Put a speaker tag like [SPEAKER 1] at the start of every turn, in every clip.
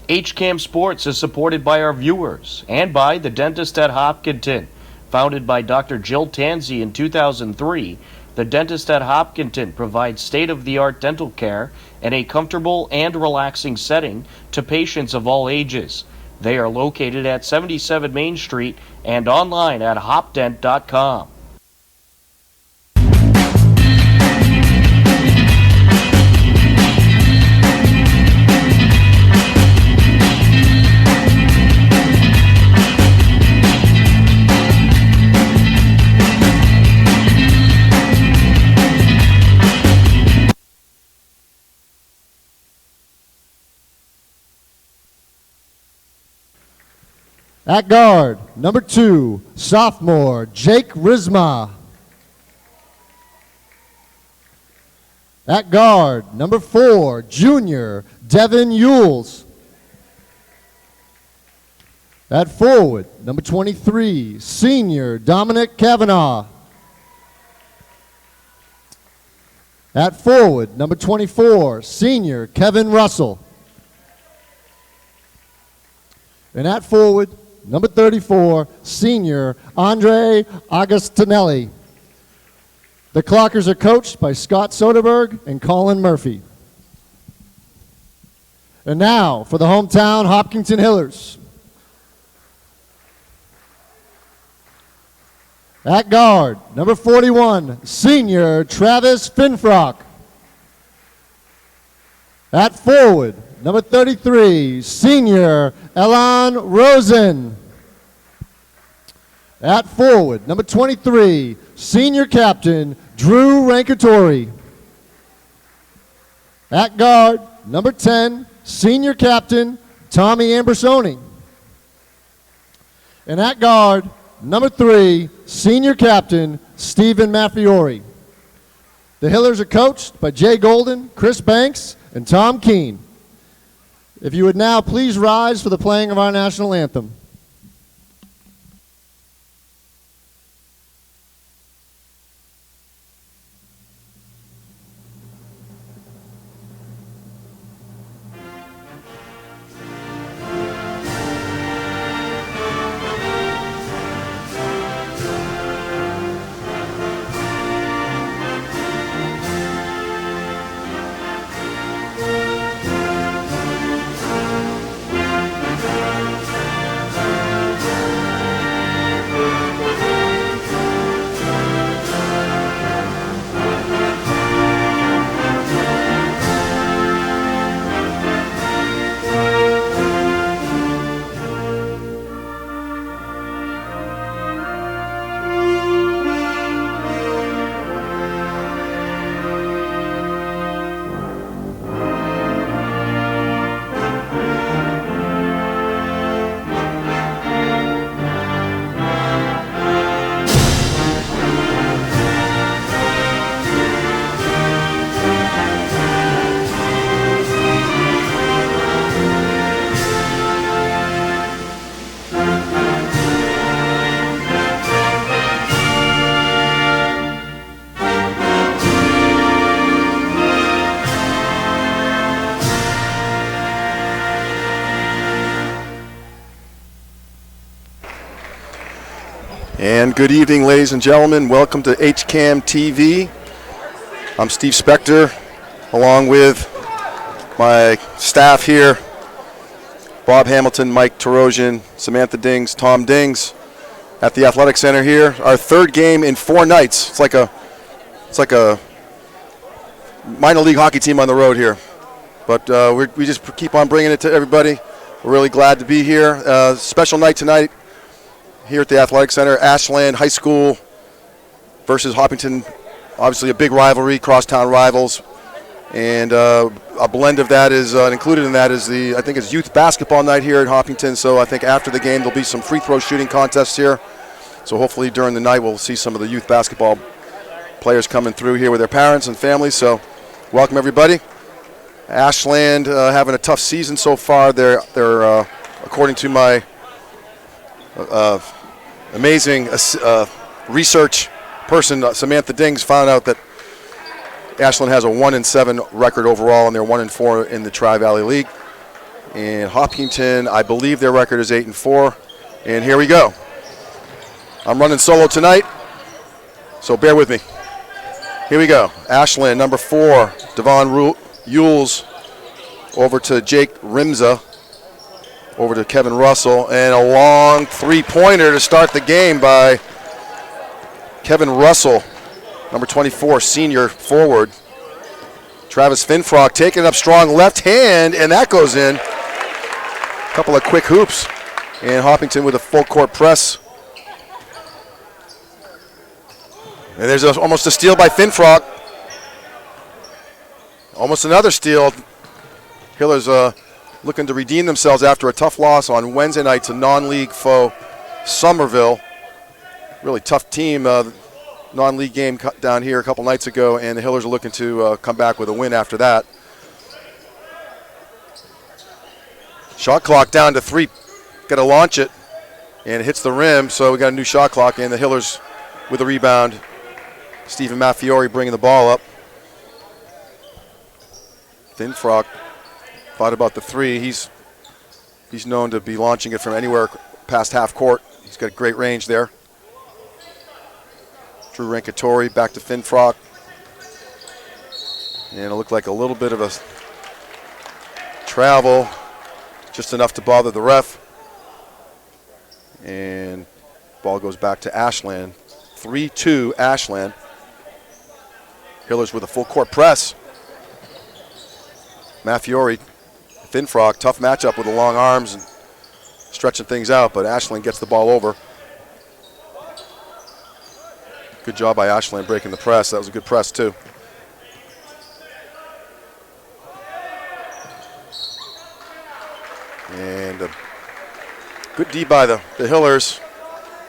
[SPEAKER 1] HCAM Sports is supported by our viewers and by the Dentist at Hopkinton. Founded by Dr. Jill Tansey in 2003, the Dentist at Hopkinton provides state-of-the-art dental care in a comfortable and relaxing setting to patients of all ages. They are located at 77 Main Street and online at hopdent.com.
[SPEAKER 2] At guard, number 2, sophomore Jake Risma. At guard, number 4, junior Devin Yules. At forward, number 23, senior Dominic Kavanaugh. At forward, number 24, senior Kevin Russell. And at forward, number 34, senior Andre Augustinelli. The Clockers are coached by Scott Soderberg and Colin Murphy. And now for the hometown Hopkinton Hillers. At guard, number 41, senior Travis Finfrock. At forward, number 33, senior Elan Rosen. At forward, number 23, senior captain Drew Rankatori. At guard, number 10, senior captain Tommy Ambersoni. And at guard, number 3, senior captain Stephen Maffiori. The Hillers are coached by Jay Golden, Chris Banks, and Tom Keene. If you would now please rise for the playing of our national anthem.
[SPEAKER 3] And good evening, ladies and gentlemen. Welcome to HCAM TV. I'm Steve Spector, along with my staff here, Bob Hamilton, Mike Tarosian, Samantha Dings, Tom Dings, at the Athletic Center here. Our third game in 4 nights. It's like a minor league hockey team on the road here. But we just keep on bringing it to everybody. We're really glad to be here. Special night tonight here at the Athletic Center. Ashland High School versus Hopkinton. Obviously a big rivalry, crosstown rivals. And a blend of that is included in that is I think it's youth basketball night here at Hopkinton. So I think after the game there'll be some free throw shooting contests here. So hopefully during the night we'll see some of the youth basketball players coming through here with their parents and families. So welcome everybody. Ashland having a tough season so far. They're according to my amazing research person, Samantha Dings, found out that Ashland has a 1-7 record overall, and they're 1-4 in the Tri-Valley League. And Hopkinton, I believe their record is 8-4. And here we go. I'm running solo tonight, so bear with me. Here we go. Ashland, number 4, Devon Yules, over to Jake Rimza, over to Kevin Russell, and a long three-pointer to start the game by Kevin Russell, number 24, senior forward. Travis Finfrock taking it up strong left hand, and that goes in. A couple of quick hoops, and Hopkinton with a full court press. And there's almost a steal by Finfrock. Almost another steal. Hillers looking to redeem themselves after a tough loss on Wednesday night to non-league foe Somerville. Really tough team. Non-league game down here a couple nights ago, and the Hillers are looking to come back with a win after that. Shot clock down to 3. Got to launch it, and it hits the rim, so we got a new shot clock, and the Hillers with a rebound. Stephen Maffiori bringing the ball up. Finfrock thought about the 3. He's known to be launching it from anywhere past half court. He's got great range there. Drew Rankatori back to Finfrock. And it looked like a little bit of a travel, just enough to bother the ref. And ball goes back to Ashland. 3-2 Ashland. Hillers with a full court press. Maffiori, Finfrock, tough matchup with the long arms and stretching things out, but Ashland gets the ball over. Good job by Ashland breaking the press. That was a good press too. And a good D by the Hillers,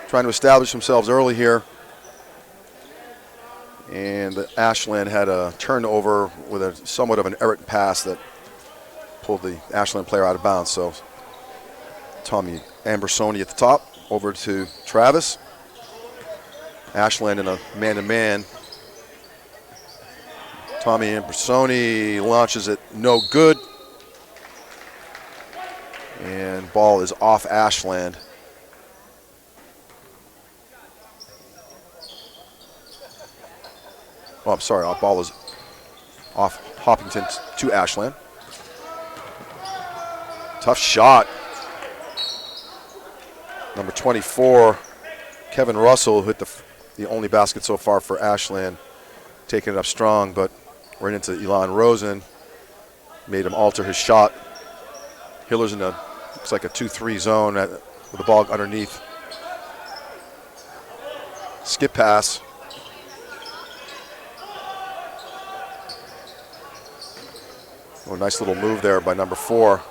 [SPEAKER 3] trying to establish themselves early here. And Ashland had a turnover with a somewhat of an errant pass that pulled the Ashland player out of bounds. So Tommy Ambersoni at the top, over to Travis. Ashland in a man-to-man. Tommy Ambersoni launches it no good. And ball is off Ashland. Oh, I'm sorry, ball is off Hopkinton to Ashland. Tough shot. Number 24, Kevin Russell, hit the only basket so far for Ashland, taking it up strong, but right into Elon Rosen, made him alter his shot. Hiller's in a, looks like a 2-3 zone with the ball underneath. Skip pass. Oh, nice little move there by number 4.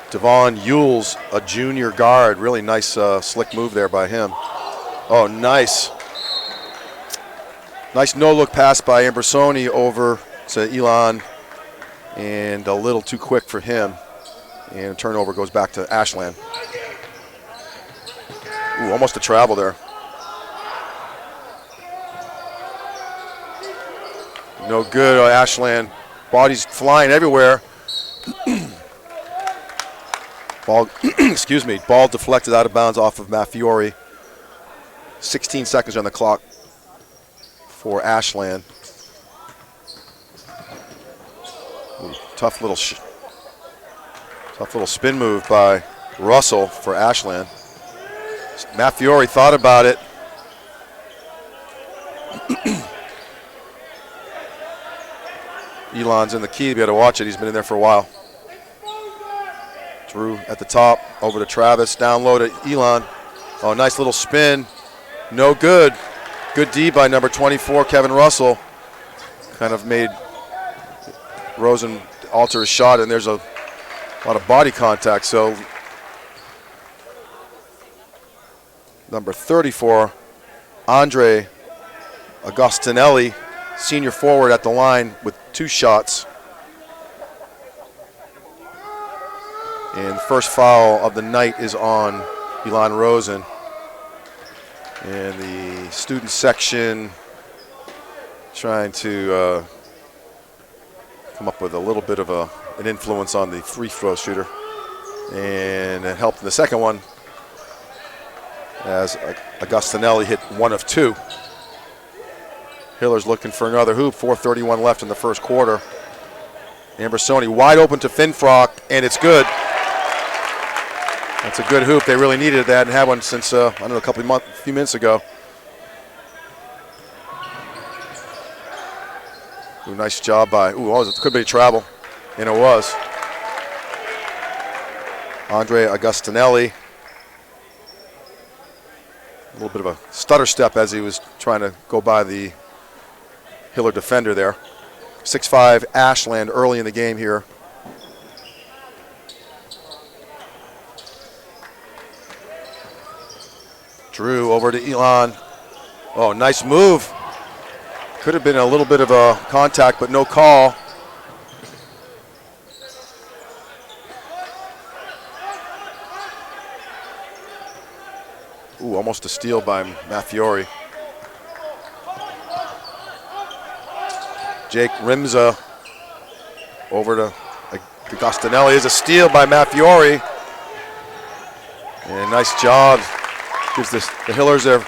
[SPEAKER 3] Devon Yules, a junior guard. Really nice slick move there by him. Oh, nice. Nice no-look pass by Ambersoni over to Elon. And a little too quick for him. And turnover goes back to Ashland. Ooh, almost a travel there. No good, Ashland. Bodies flying everywhere. Ball, excuse me, ball deflected out of bounds off of Maffiori. 16 seconds on the clock for Ashland. Ooh, tough little spin move by Russell for Ashland. Maffiori thought about it. Elon's in the key. We got to watch it. He's been in there for a while. Drew at the top, over to Travis, down low to Elon. Oh, nice little spin. No good. Good D by number 24, Kevin Russell. Kind of made Rosen alter his shot, and there's a lot of body contact. So number 34, Andre Agostinelli, senior forward at the line with 2 shots. And the first foul of the night is on Elon Rosen. And the student section trying to come up with a little bit of an influence on the free throw shooter. And it helped in the second one as Augustinelli hit 1 of 2. Hiller's looking for another hoop. 4:31 left in the first quarter. Ambersoni wide open to Finfrock, and it's good. That's a good hoop. They really needed that and had one since, I don't know, a few minutes ago. Ooh, nice job by, it could be a travel, and it was. Andre Augustinelli. A little bit of a stutter step as he was trying to go by the Hiller defender there. 6'5" Ashland early in the game here. Drew over to Elon. Oh, nice move. Could have been a little bit of a contact, but no call. Ooh, almost a steal by Mathiori. Jake Rimza over to Augustinelli. Is a steal by Mathiori. And nice job. Gives the Hillers their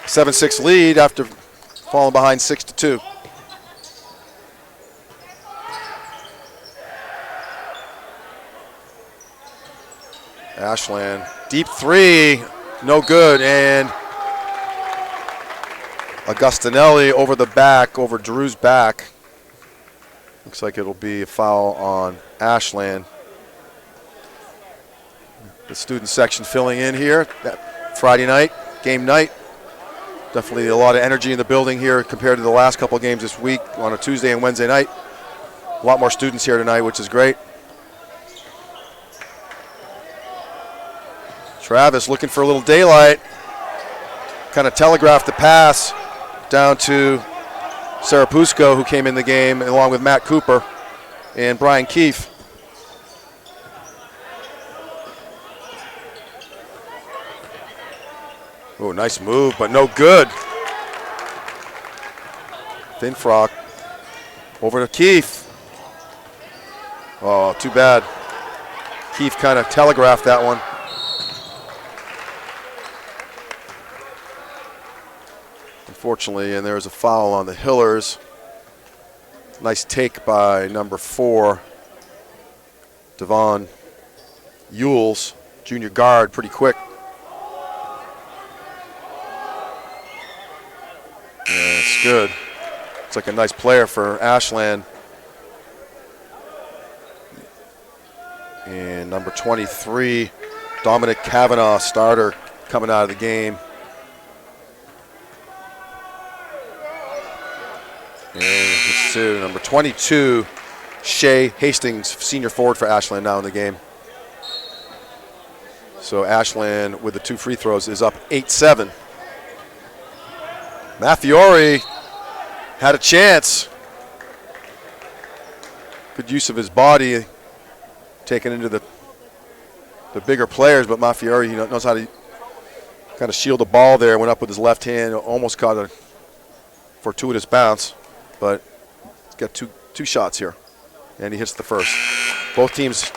[SPEAKER 3] 7-6 lead after falling behind 6-2. Ashland, deep three, no good, and Augustinelli over the back, over Drew's back. Looks like it'll be a foul on Ashland. The student section filling in here. That Friday night, game night. Definitely a lot of energy in the building here compared to the last couple of games this week on a Tuesday and Wednesday night. A lot more students here tonight, which is great. Travis looking for a little daylight. Kind of telegraphed the pass down to Sarapusco, who came in the game, along with Matt Cooper and Brian Keefe. Oh, nice move, but no good. Finfrock over to Keefe. Oh, too bad. Keefe kind of telegraphed that one. Unfortunately, and there's a foul on the Hillers. Nice take by number 4, Devon Yules, junior guard, pretty quick. Yeah, it's good. It's like a nice player for Ashland. And number 23, Dominic Kavanaugh, starter, coming out of the game. And it's to number 22, Shea Hastings, senior forward for Ashland, now in the game. So Ashland, with the 2 free throws, is up 8-7. Mathiori had a chance. Good use of his body, taken into the bigger players, but Mathiori knows how to kind of shield the ball there. Went up with his left hand, almost caught a fortuitous bounce. But he's got two shots here, and he hits the first. Both teams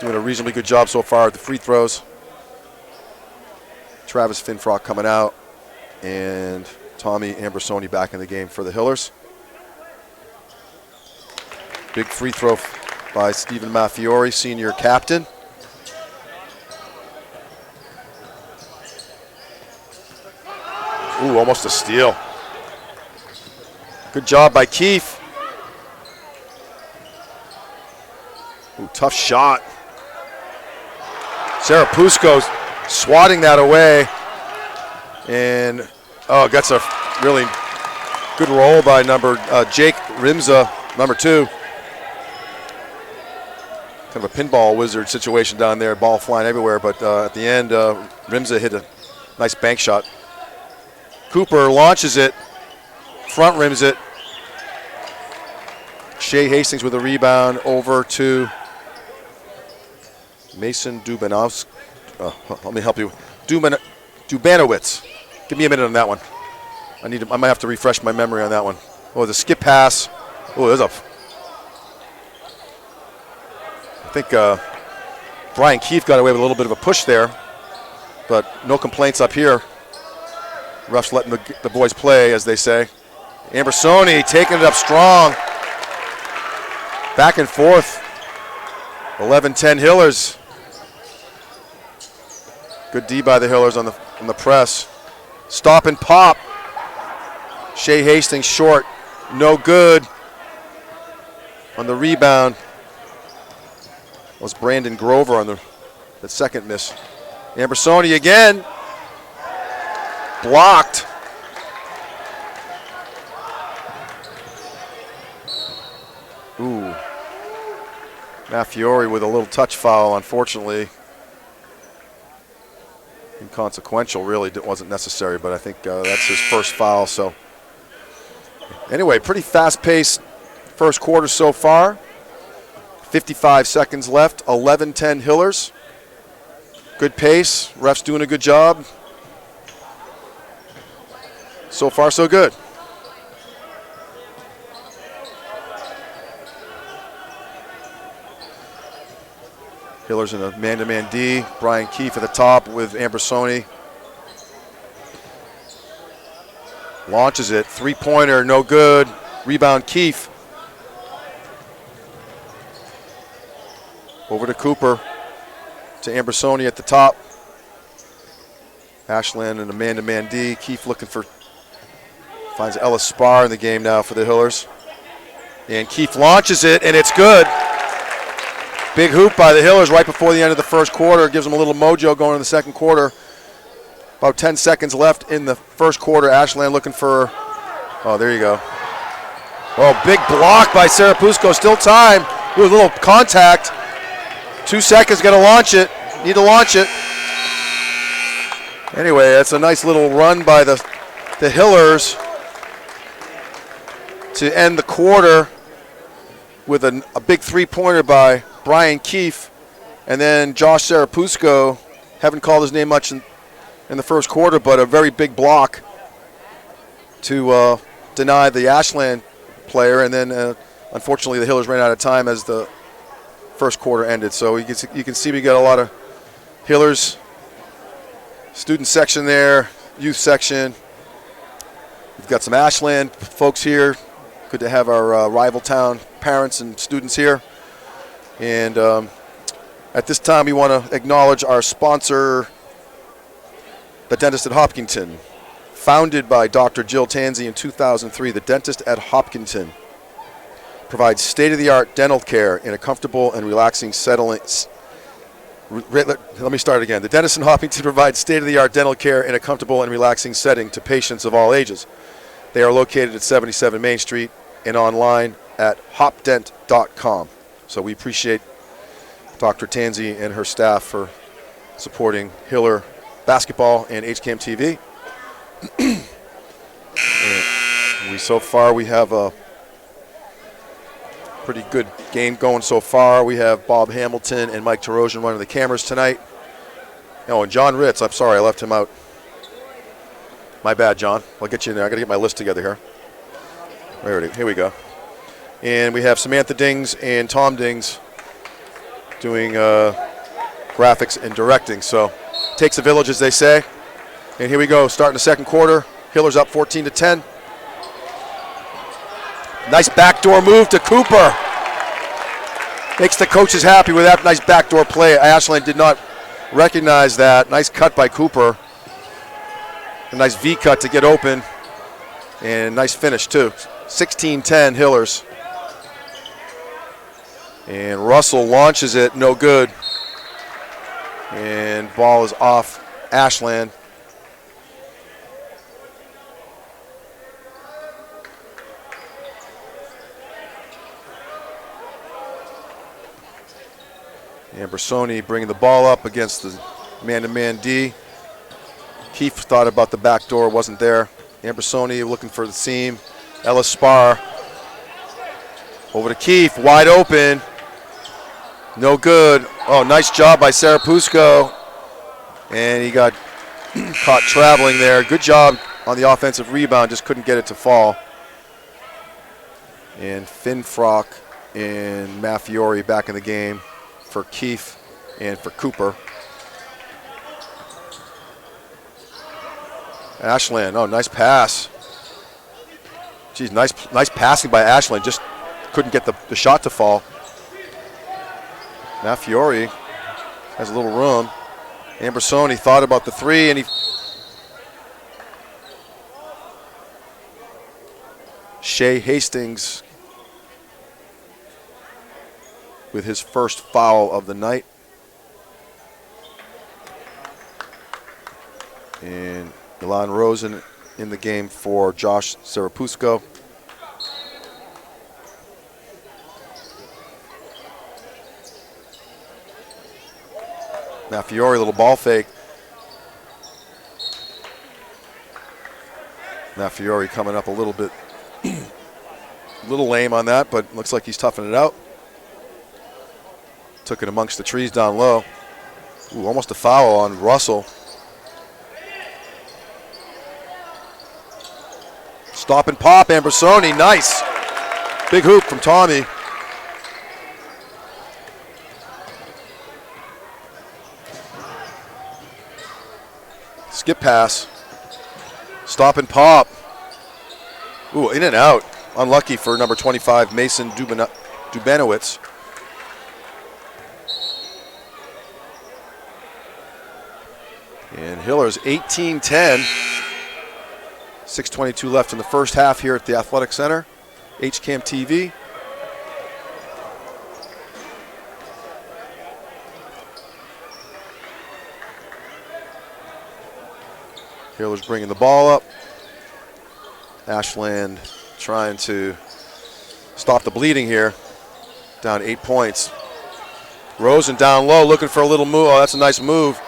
[SPEAKER 3] doing a reasonably good job so far at the free throws. Travis Finfrock coming out, and Tommy Ambersoni back in the game for the Hillers. Big free throw by Stephen Mathiori, senior captain. Ooh, almost a steal. Good job by Keefe. Ooh, tough shot. Sarapusco swatting that away. And, gets a really good roll by Jake Rimza, number 2. Kind of a pinball wizard situation down there, ball flying everywhere. But at the end, Rimza hit a nice bank shot. Cooper launches it. Front rims it. Shea Hastings with a rebound over to Mason Dubanowski. Let me help you. Dubanowitz. Give me a minute on that one. I might have to refresh my memory on that one. Oh, the skip pass. Oh, there's a I think Brian Keefe got away with a little bit of a push there, but no complaints up here. Refs letting the boys play, as they say. Ambersoni taking it up strong. Back and forth. 11-10 Hillers. Good D by the Hillers on the press. Stop and pop. Shea Hastings short. No good. On the rebound was Brandon Grover on the second miss. Ambersoni again. Blocked. Ooh. Maffiori with a little touch foul, unfortunately. Inconsequential, really. It wasn't necessary, but I think that's his first foul. So, anyway, pretty fast-paced first quarter so far. 55 seconds left. 11-10 Hillers. Good pace. Refs doing a good job. So far, so good. Hillers in a man-to-man D. Brian Keefe at the top with Ambersoni. Launches it. Three-pointer, no good. Rebound, Keefe. Over to Cooper. To Ambersoni at the top. Ashland in a man-to-man D. Keefe looking for, finds Ellis Spar in the game now for the Hillers. And Keefe launches it, and it's good. Big hoop by the Hillers right before the end of the first quarter. Gives them a little mojo going in the second quarter. About 10 seconds left in the first quarter. Ashland looking for, oh, there you go. Oh, big block by Serapusco. Still time. Ooh, a little contact. 2 seconds, got to launch it. Need to launch it. Anyway, that's a nice little run by the Hillers to end the quarter with a big three-pointer by Brian Keefe, and then Josh Serapusco. Haven't called his name much in the first quarter, but a very big block to deny the Ashland player, and then unfortunately the Hillers ran out of time as the first quarter ended. So you can see we got a lot of Hillers student section there, youth section. We've got some Ashland folks here. Good to have our rival town parents and students here. And at this time, we want to acknowledge our sponsor, the Dentist at Hopkinton. Founded by Dr. Jill Tansey in 2003, the Dentist at Hopkinton provides state-of-the-art dental care in a comfortable and relaxing settling. Let me start again. The Dentist at Hopkinton provides state-of-the-art dental care in a comfortable and relaxing setting to patients of all ages. They are located at 77 Main Street and online at hopdent.com. So we appreciate Dr. Tansey and her staff for supporting Hiller basketball and HCAM TV. And so far we have a pretty good game going so far. We have Bob Hamilton and Mike Tarosian running the cameras tonight. Oh, and John Ritz, I'm sorry, I left him out. My bad, John. I'll get you in there. I got to get my list together here. Here we go. And we have Samantha Dings and Tom Dings doing graphics and directing. So takes a village, as they say. And here we go, starting the second quarter. Hillers up 14-10. Nice backdoor move to Cooper. Makes the coaches happy with that nice backdoor play. Ashland did not recognize that. Nice cut by Cooper. A nice V cut to get open. And nice finish, too. 16-10 Hillers. And Russell launches it, no good. And ball is off Ashland. Ambersoni bringing the ball up against the man-to-man D. Keefe thought about the back door, wasn't there. Ambersoni looking for the seam. Ellis Spar over to Keefe, wide open. No good. Oh, nice job by Serapusco. And he got caught traveling there. Good job on the offensive rebound, just couldn't get it to fall. And Finfrock and Maffiori back in the game. for Keefe and for Cooper. Ashland, oh, nice pass. Geez, nice passing by Ashland. Just couldn't get the shot to fall. Now Fiore has a little room. Ambersoni thought about the three, and Shea Hastings with his first foul of the night. And Elon Rosen in the game for Josh Serapusco. Now Fiore, little ball fake. Now Fiore coming up a little bit, a little lame on that, but looks like he's toughing it out. Took it amongst the trees down low. Ooh, almost a foul on Russell. Stop and pop, Ambersoni, nice. Big hoop from Tommy. Skip pass. Stop and pop. Ooh, in and out. Unlucky for number 25, Mason Dubanowitz. And Hiller's 18-10. 6:22 left in the first half here at the Athletic Center. HCAM TV. Hiller's bringing the ball up. Ashland trying to stop the bleeding here. Down 8 points. Rosen down low looking for a little move. Oh, that's a nice move.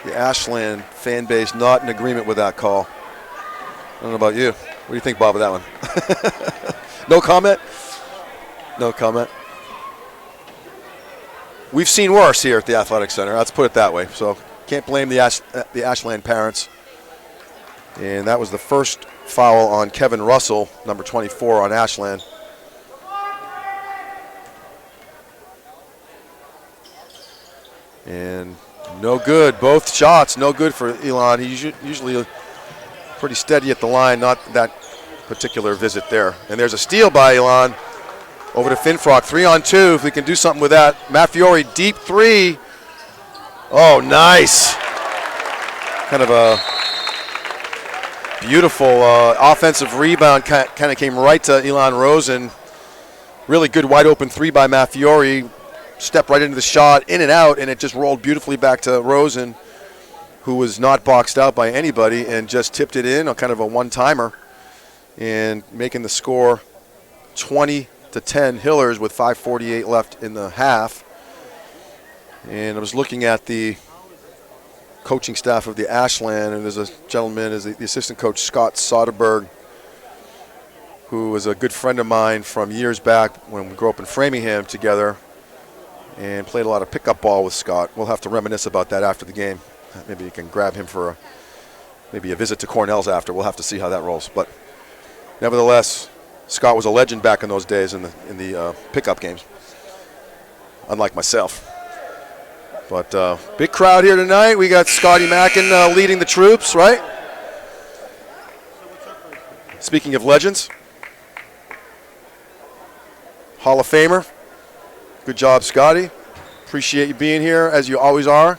[SPEAKER 3] The Ashland fan base not in agreement with that call. I don't know about you. What do you think, Bob, of that one? No comment? No comment. We've seen worse here at the Athletic Center. Let's put it that way. So can't blame the Ashland parents. And that was the first foul on Kevin Russell, number 24 on Ashland. And no good. Both shots, no good for Elon. He's usually pretty steady at the line, not that particular visit there. And there's a steal by Elon over to Finfrock. 3-on-2, if we can do something with that. Matt Fiore, deep three. Oh, nice. Kind of a beautiful offensive rebound. Kind of came right to Elon Rosen. Really good wide open three by Matt Fiore. Stepped right into the shot, in and out, and it just rolled beautifully back to Rosen, who was not boxed out by anybody, and just tipped it in, kind of a one-timer, and making the score 20-10 Hillers with 5:48 left in the half. And I was looking at the coaching staff of the Ashland, and there's a gentleman, is the assistant coach, Scott Soderberg, who was a good friend of mine from years back when we grew up in Framingham together, and played a lot of pickup ball with Scott. We'll have to reminisce about that after the game. Maybe you can grab him for maybe a visit to Cornell's after. We'll have to see how that rolls. But nevertheless, Scott was a legend back in those days in the pickup games, unlike myself. But big crowd here tonight. We got Scotty Mackin leading the troops, right? Speaking of legends, Hall of Famer. Good job, Scotty. Appreciate you being here, as you always are.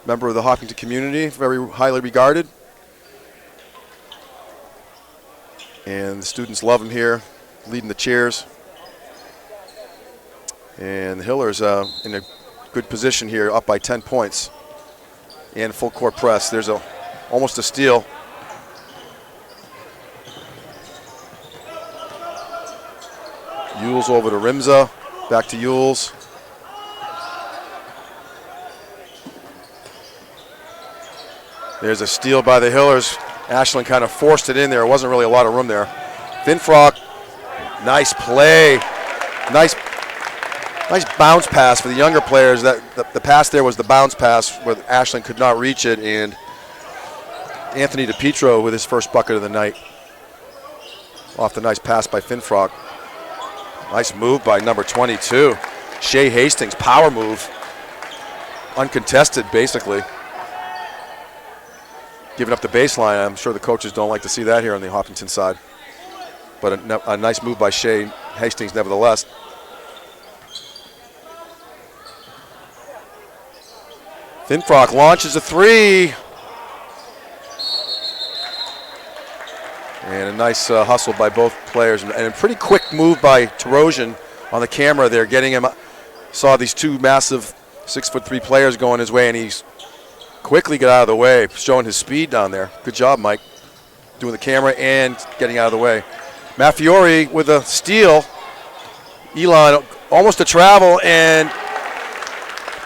[SPEAKER 3] Member of the Hopkinton community, very highly regarded. And the students love him here, leading the cheers. And the Hillers in a good position here, up by 10 points. And full court press. There's almost a steal. Yules over to Rimza, back to Yules. There's a steal by the Hillers. Ashland kind of forced it in there. It wasn't really a lot of room there. Finfrock, nice play. Nice bounce pass for the younger players. The pass there was the bounce pass where Ashland could not reach it, and Anthony DiPietro with his first bucket of the night off the nice pass by Finfrock. Nice move by number 22. Shea Hastings, power move. Uncontested, basically. Giving up the baseline. I'm sure the coaches don't like to see that here on the Hopkinton side. But a nice move by Shea Hastings nevertheless. Finfrock launches a three. And a nice hustle by both players. And a pretty quick move by Tarosian on the camera there, getting him. Saw these two massive 6'3" players going his way, and he's quickly got out of the way, showing his speed down there. Good job, Mike, doing the camera and getting out of the way. Maffiori with a steal. Elon almost a travel and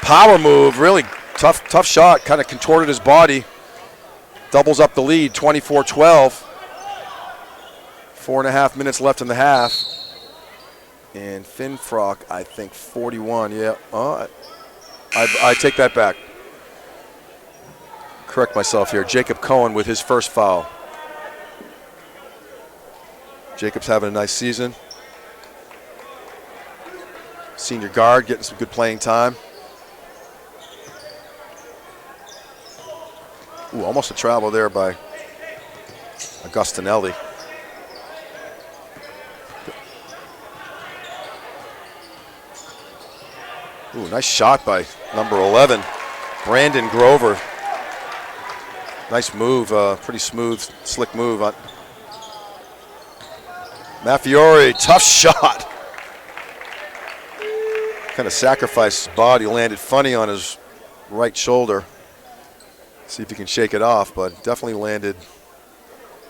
[SPEAKER 3] power move, really tough shot, kind of contorted his body. Doubles up the lead, 24-12. 4.5 minutes left in the half. And Finfrock, I think 41, yeah. I take that back. Correct myself here. Jacob Cohen with his first foul. Jacob's having a nice season. Senior guard getting some good playing time. Ooh, almost a travel there by Augustinelli. Ooh, nice shot by number 11, Brandon Grover. Nice move, pretty smooth, slick move. Maffiori, tough shot. Kind of sacrificed his body, landed funny on his right shoulder. See if he can shake it off, but definitely landed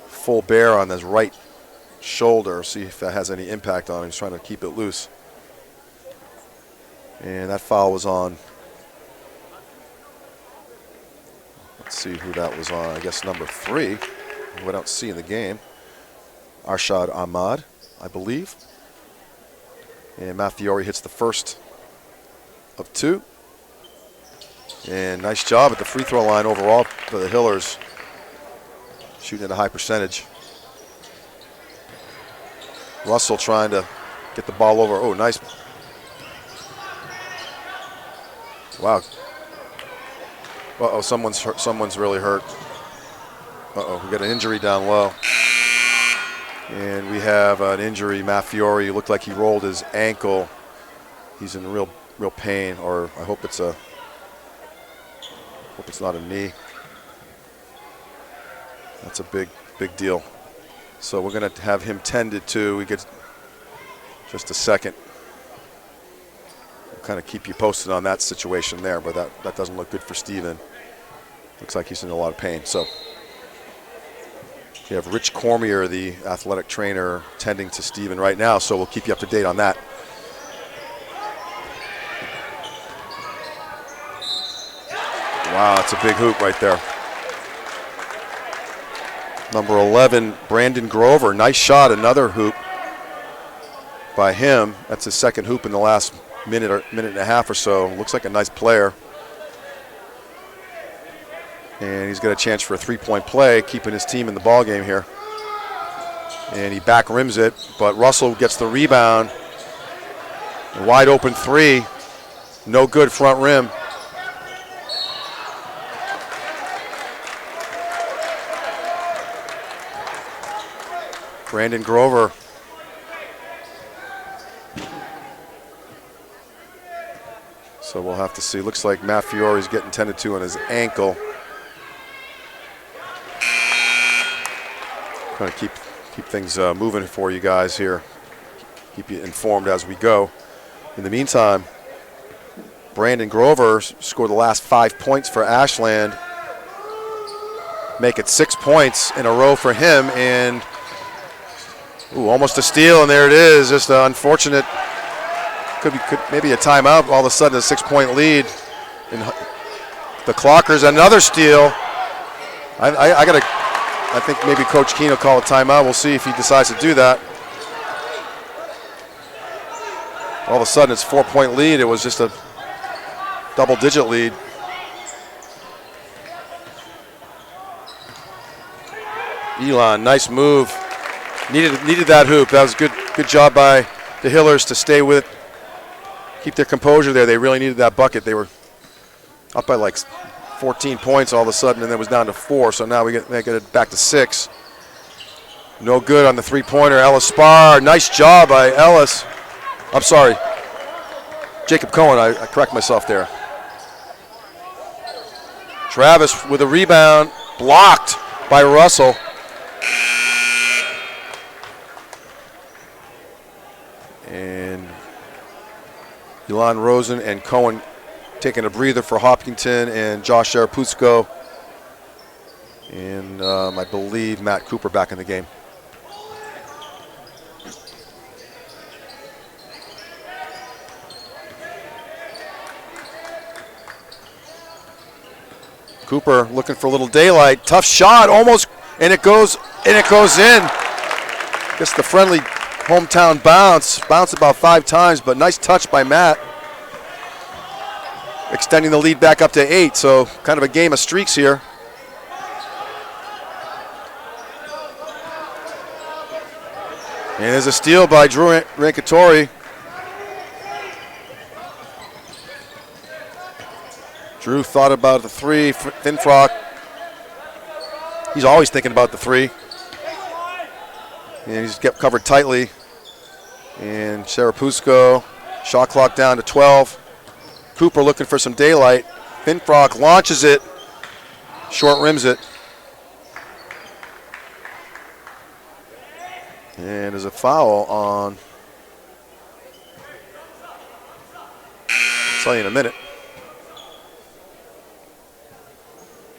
[SPEAKER 3] full bear on his right shoulder. See if that has any impact on him. He's trying to keep it loose. And that foul was on, let's see who that was on, I guess number 3, who I don't see in the game. Arshad Ahmad, I believe. And Maffiori hits the first of 2. And nice job at the free throw line overall for the Hillers, shooting at a high percentage. Russell trying to get the ball over. Oh, nice. Wow. Uh-oh, someone's hurt, someone's really hurt. Uh-oh, we got an injury down low. And we have an injury. Maffiori looked like he rolled his ankle. He's in real pain, or I hope it's not a knee. That's a big deal. So we're going to have him tended to. We get just a second. We'll kind of keep you posted on that situation there, but that doesn't look good for Steven. Looks like he's in a lot of pain. So we have Rich Cormier, the athletic trainer, tending to Steven right now, so we'll keep you up to date on that. Wow, that's a big hoop right there. Number 11, Brandon Grover, nice shot, another hoop by him. That's his second hoop in the last minute and a half or so. Looks like a nice player. And he's got a chance for a three-point play, keeping his team in the ball game here. And he back rims it, but Russell gets the rebound. A wide open three, no good, front rim. Brandon Grover. So we'll have to see. Looks like Maffiori's getting tended to on his ankle. Trying to keep things moving for you guys here. Keep you informed as we go. In the meantime, Brandon Grover scored the last 5 points for Ashland. Make it 6 points in a row for him, and ooh, almost a steal, and there it is. Just an unfortunate, could maybe a timeout. All of a sudden, a 6-point lead. And the Clockers, another steal. I think maybe Coach Keene will call a timeout. We'll see if he decides to do that. All of a sudden, it's a 4-point lead. It was just a double-digit lead. Elon, nice move. Needed that hoop. That was good job by the Hillers to stay with it, keep their composure there. They really needed that bucket. They were up by like 14 points all of a sudden, and then it was down to 4, so now they get it back to 6. No good on the three-pointer. Ellis Spar, nice job by Ellis. I'm sorry, Jacob Cohen, I correct myself there. Travis with a rebound, blocked by Russell. And Elon Rosen and Cohen taking a breather for Hopkinton, and Josh Sharaputsko. And I believe Matt Cooper back in the game. Cooper looking for a little daylight. Tough shot, almost, and it goes in. Gets the friendly hometown bounce. Bounced about 5 times, but nice touch by Matt. Extending the lead back up to 8, so kind of a game of streaks here. And there's a steal by Drew Rankatori. Drew thought about the 3. Finfrock, he's always thinking about the 3. And he's kept covered tightly. And Sharaputsko, shot clock down to 12. Cooper looking for some daylight. Finfrock launches it, short rims it. And there's a foul on, I'll tell you in a minute.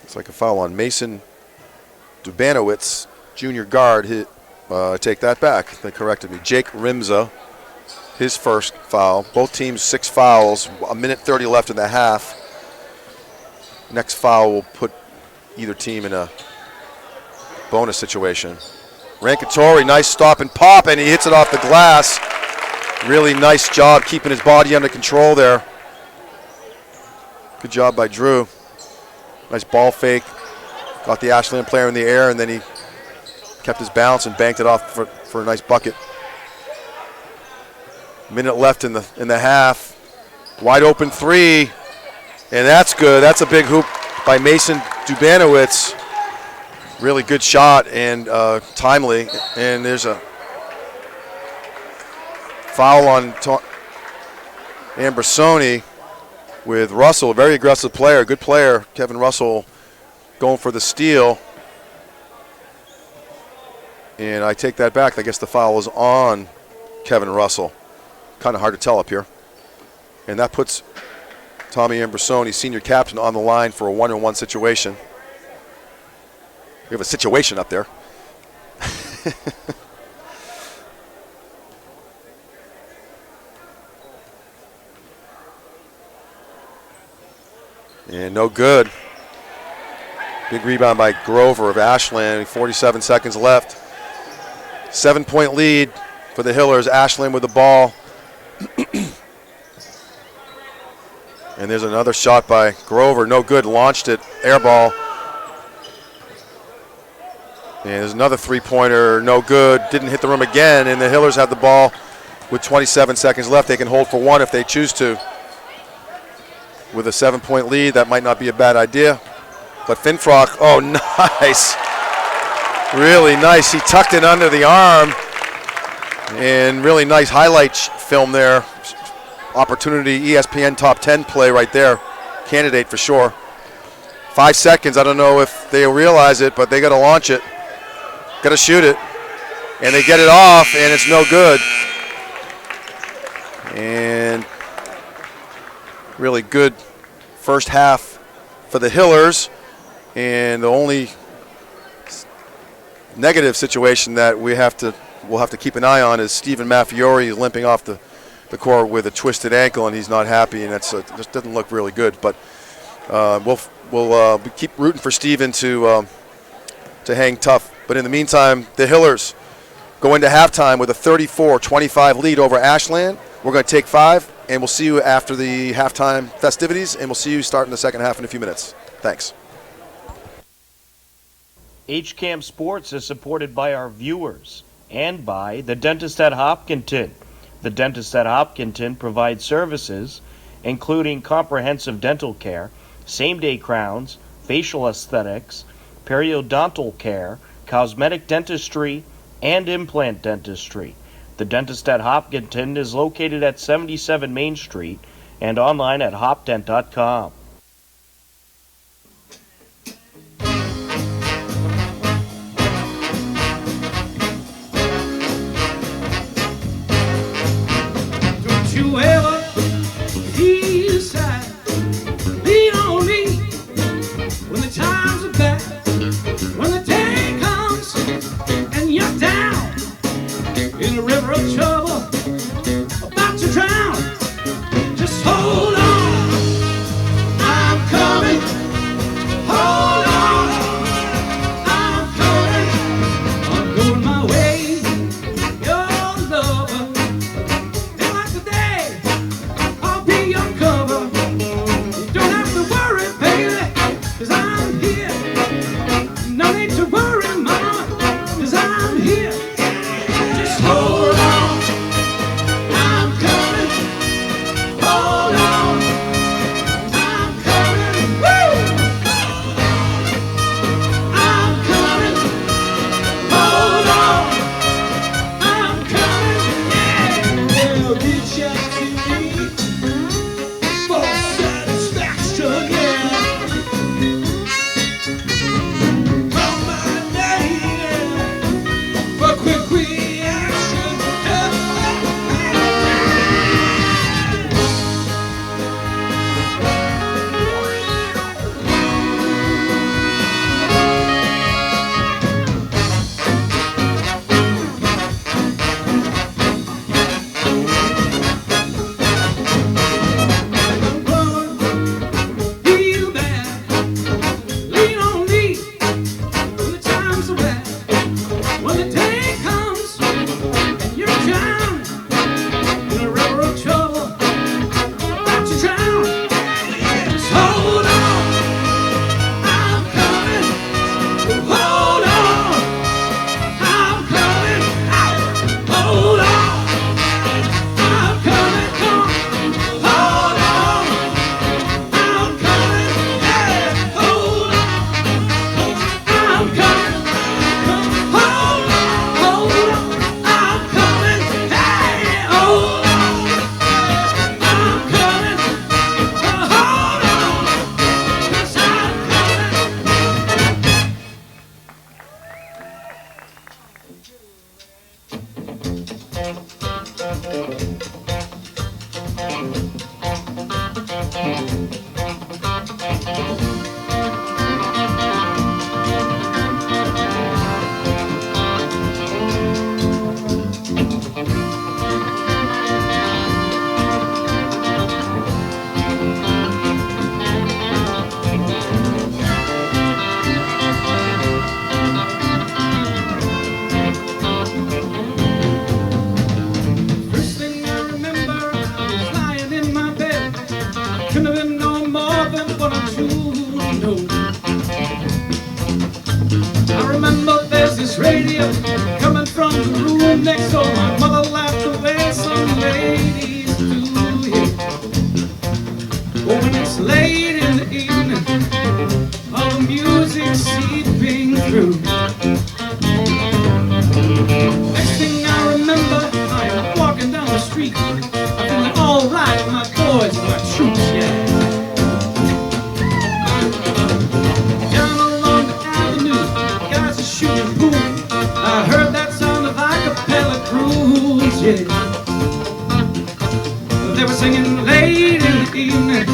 [SPEAKER 3] It's like a foul on Mason Dubanowitz, junior guard. Take that back, they corrected me. Jake Rimza, his first foul. Both teams 6 fouls, 1:30 left in the half. Next foul will put either team in a bonus situation. Rankatori, nice stop and pop, and he hits it off the glass. Really nice job keeping his body under control there. Good job by Drew. Nice ball fake. Got the Ashland player in the air, and then he kept his balance and banked it off for a nice bucket. Minute left in the half. Wide open 3, and that's good. That's a big hoop by Mason Dubanowitz. Really good shot and timely. And there's a foul on Ambrosoni with Russell, a very aggressive player, good player. Kevin Russell going for the steal. And I take that back. I guess the foul is on Kevin Russell. Kind of hard to tell up here. And that puts Tommy Ambrosoni, senior captain, on the line for a 1-on-1 situation. We have a situation up there. And no good. Big rebound by Grover of Ashland. 47 seconds left. 7-point lead for the Hillers. Ashland with the ball. And there's another shot by Grover. No good. Launched it. Air ball. And there's another 3-pointer. No good. Didn't hit the rim again. And the Hillers have the ball with 27 seconds left. They can hold for 1 if they choose to. With a 7-point lead, that might not be a bad idea. But Finfrock, oh, nice. Really nice. He tucked it under the arm. And really nice highlight film there. Opportunity, ESPN top 10 play right there. Candidate for sure. 5 seconds. I don't know if they realize it, but they got to launch it. Got to shoot it. And they get it off, and it's no good. And really good first half for the Hillers. And the only negative situation that we'll have to keep an eye on is Stephen Maffiori limping off the court with a twisted ankle, and he's not happy, and that's just doesn't look really good. But we'll keep rooting for Stephen to hang tough. But in the meantime, the Hillers go into halftime with a 34-25 lead over Ashland. We're going to take 5, and we'll see you after the halftime festivities, and we'll see you starting the second half in a few minutes. Thanks.
[SPEAKER 1] HCAM Sports is supported by our viewers and by the dentist at Hopkinton, The dentist at Hopkinton provides services including comprehensive dental care, same-day crowns, facial aesthetics, periodontal care, cosmetic dentistry, and implant dentistry. The dentist at Hopkinton is located at 77 Main Street and online at hopdent.com.
[SPEAKER 4] Don't you ever feel sad, lean on me when the times are bad, when the day comes and you're down in a river of trouble, about to drown. Just hold on, I'm coming. Hold on, I'm coming. I'm going my way, your lover. And like the day, I'll be your cover. You don't have to worry, baby, 'cause I'm here. No need to worry, mama, 'cause I'm here. Just hold on, I'm coming. Hold on, I'm coming. Woo! I'm coming. Hold on, I'm coming. Yeah. Well, reach out to me for satisfaction. Yeah. Call my name for quick reaction. Feel bad, lean on me when the times are bad, when the day comes and you're drowning in a river of trouble, about to drown. Just hold on, I'm coming. Hold on, I'm coming. Hold on, I'm coming. Come on. Hold on, I'm coming. Yeah, hold on, I'm coming. Hold on, I'm coming. Hey, hold on, I'm coming. Hold on, 'cause I'm coming. First thing I remember, I was lying in my bed. Couldn't have been no more than 1 or 2 notes. I remember there's this radio coming from the room next door. My mother laughed the way some ladies do. Yeah. Oh, when it's late in the evening, all the music seeping through. Next thing I remember, I am walking down the street. I'm feeling all right, my boys are troops, yeah. Down along the avenue, guys are shooting pool. I heard that sound of acapella crews, yeah. They were singing late in the evening,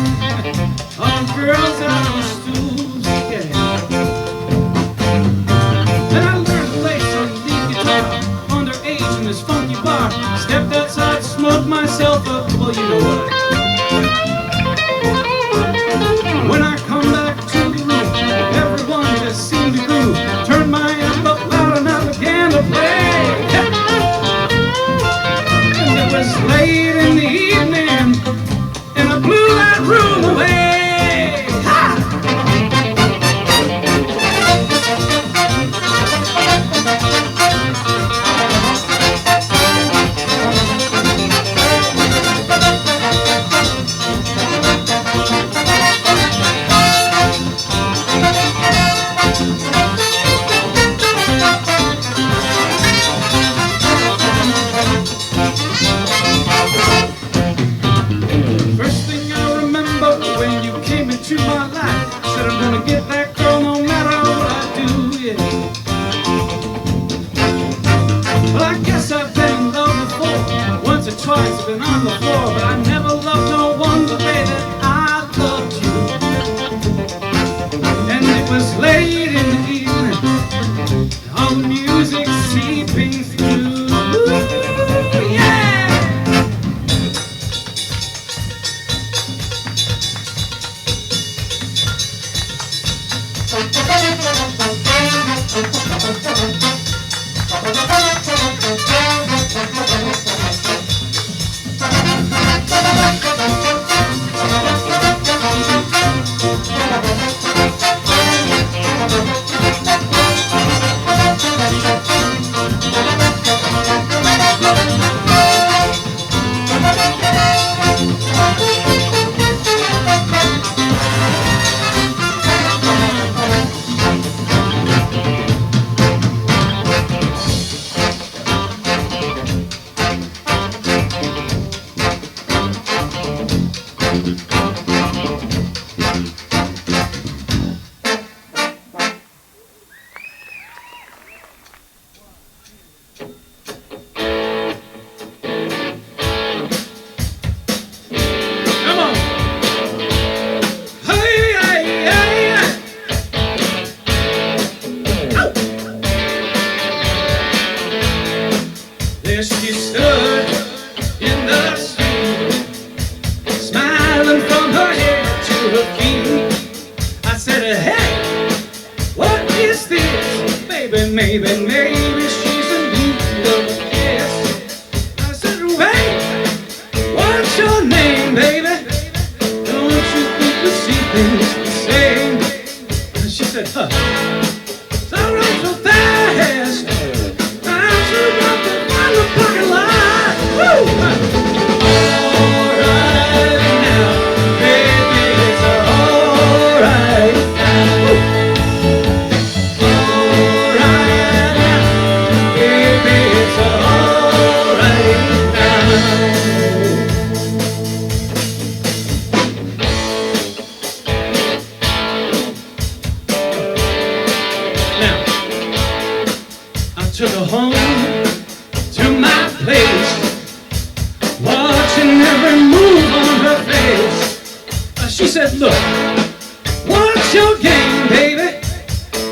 [SPEAKER 4] all the girls out on stools, yeah. Then I learned to play some lead guitar, underage in this funky bar. Stepped outside, smoked myself up, well, you know what. When I come back to the room, everyone just seemed to groove. Turned my amp up loud and I began to play. And it was late in the evening, and I blew that room away. Ha! toys have been on the floor, but I never loved no one the way that I loved you. And it was late in the evening, all the music seeping through. Yeah! There she stood in the street, smiling from her head to her feet. I said, hey, what is this? Baby, maybe she's in need of a kiss. I said, wait, what's your name, baby? Don't you think we see things the same? And she said, huh, so run so fast, I'm so got to find the parking lot. Woo! Alright now, baby, it's alright now. Woo! Alright now, baby, it's alright now. Now, I took her home to my place, watching every move on her face. She said, look, what's your game, baby?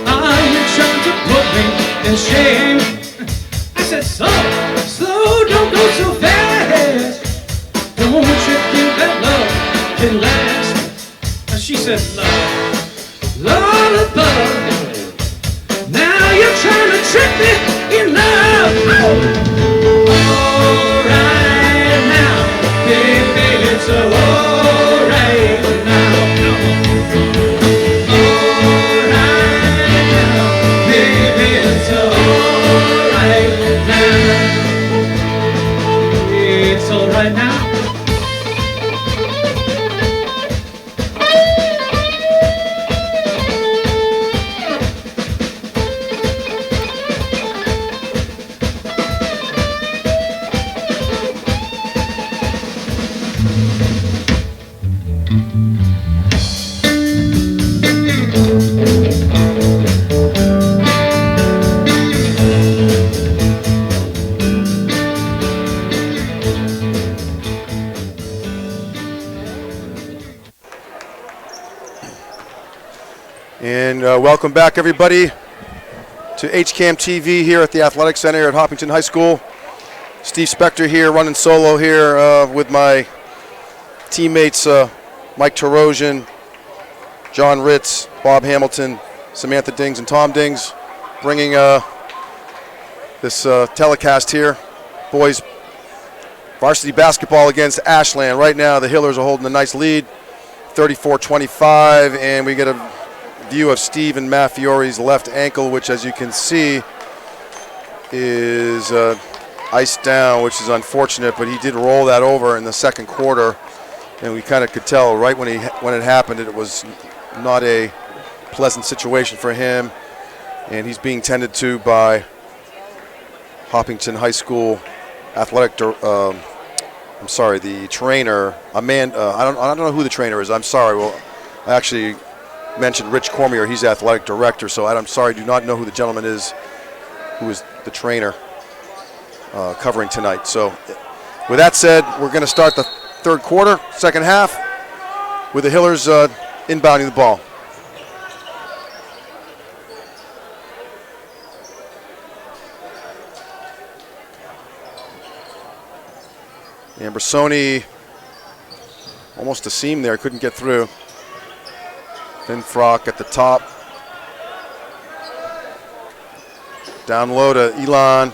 [SPEAKER 4] Are you trying to put me in shame? I said, slow, don't go so fast. Don't you think that love can last? She said, love, now you're trying to trick me in love. Alright now, baby, it's alright now. Alright now, baby, it's alright now. It's alright now.
[SPEAKER 3] And welcome back, everybody, to HCAM TV here at the Athletic Center here at Hopkinton High School. Steve Spector here, running solo here with my teammates Mike Tarosian, John Ritz, Bob Hamilton, Samantha Dings, and Tom Dings, bringing this telecast here. Boys varsity basketball against Ashland. Right now, the Hillers are holding a nice lead, 34-25, and we get a view of Steven Maffiori's left ankle, which, as you can see, is iced down, which is unfortunate, but he did roll that over in the second quarter, and we kind of could tell right when it happened it was not a pleasant situation for him, and he's being tended to by Hopkinton High School athletic the trainer, Amanda. I don't know who the trainer is. I'm sorry. Well, I actually mentioned Rich Cormier. He's athletic director, so I'm sorry, do not know who the gentleman is who is the trainer covering tonight. So With that said, we're going to start the third quarter, second half, with the Hillers inbounding the ball. Ambersoni, almost a seam there, couldn't get through. Finfrock at the top. Down low to Elon.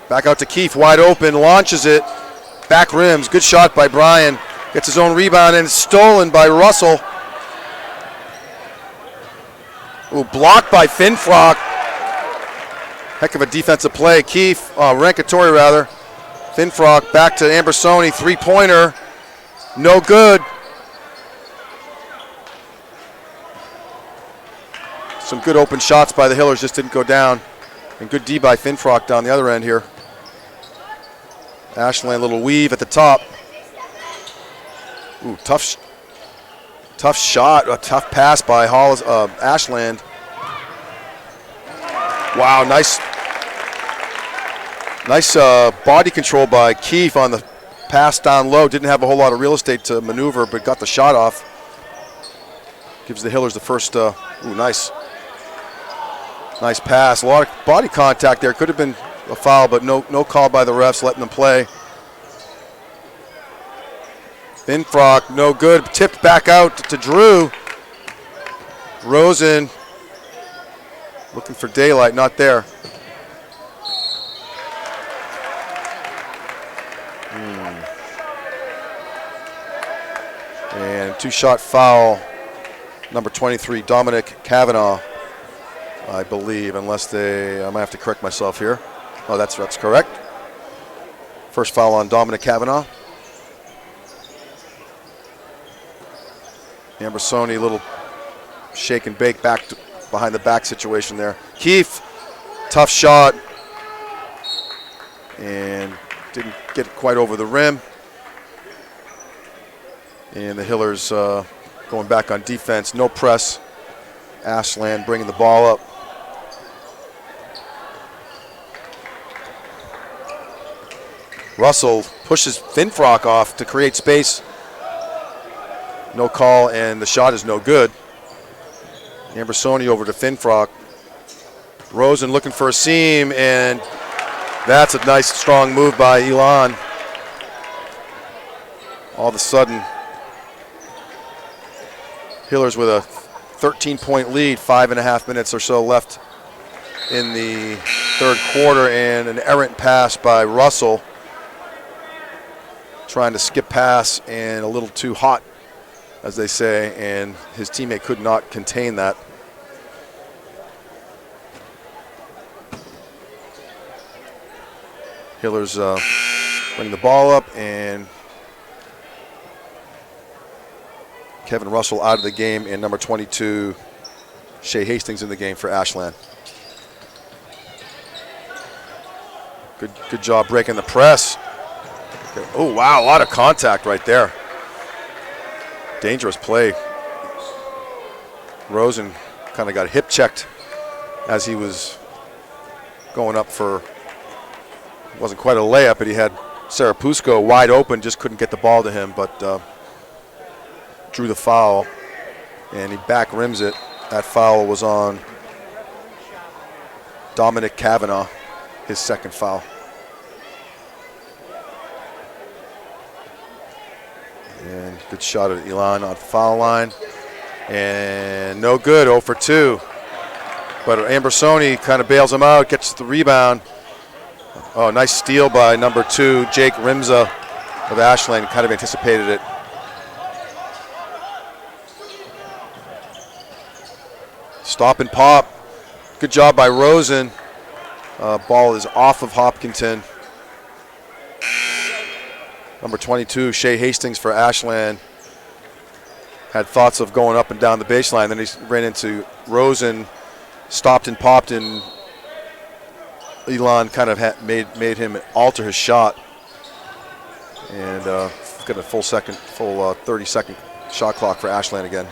[SPEAKER 3] Back out to Keefe, wide open, launches it. Back rims, good shot by Brian. Gets his own rebound and it's stolen by Russell. Ooh, blocked by Finfrock. Heck of a defensive play. Keefe, Rankatori rather. Finfrock back to Ambersoni, three-pointer. No good. Some good open shots by the Hillers, just didn't go down. And good D by Finfrock down the other end here. Ashland, little weave at the top. Ooh, tough shot, a tough pass by Ashland. Wow, nice body control by Keefe on the pass down low. Didn't have a whole lot of real estate to maneuver, but got the shot off. Gives the Hillers the first, nice pass. A lot of body contact there. Could have been a foul, but no call by the refs, letting them play. Finfrock, no good. Tipped back out to Drew. Rosen looking for daylight, not there. And two-shot foul, number 23, Dominic Kavanaugh, I believe, I might have to correct myself here. Oh, that's correct. First foul on Dominic Kavanaugh. Ambersoni, little shake and bake behind the back situation there. Keefe, tough shot, and didn't get quite over the rim. And the Hillers going back on defense, no press. Ashland bringing the ball up. Russell pushes Finfrock off to create space. No call, and the shot is no good. Ambersoni over to Finfrock. Rosen looking for a seam, and that's a nice, strong move by Elon. All of a sudden, Hillers with a 13-point lead, 5.5 minutes or so left in the third quarter, and an errant pass by Russell. Trying to skip pass and a little too hot, as they say, and his teammate could not contain that. Hillers bring the ball up, and Kevin Russell out of the game, and number 22, Shea Hastings, in the game for Ashland. Good job breaking the press. Okay. Oh, wow, a lot of contact right there. Dangerous play. Rosen kind of got hip checked as he was going up for, wasn't quite a layup, but he had Sarapusko wide open, just couldn't get the ball to him, but drew the foul, and he back rims it. That foul was on Dominic Kavanaugh, his second foul. And good shot at Elon on the foul line. And no good, 0 for 2. But Ambersoni kind of bails him out, gets the rebound. Oh, nice steal by number 2, Jake Rimza of Ashland, kind of anticipated it. Stop and pop. Good job by Rosen. Ball is off of Hopkinton. Number 22, Shea Hastings for Ashland, had thoughts of going up and down the baseline. Then he ran into Rosen, stopped and popped, and Elon kind of made him alter his shot. And got a full 30-second shot clock for Ashland again.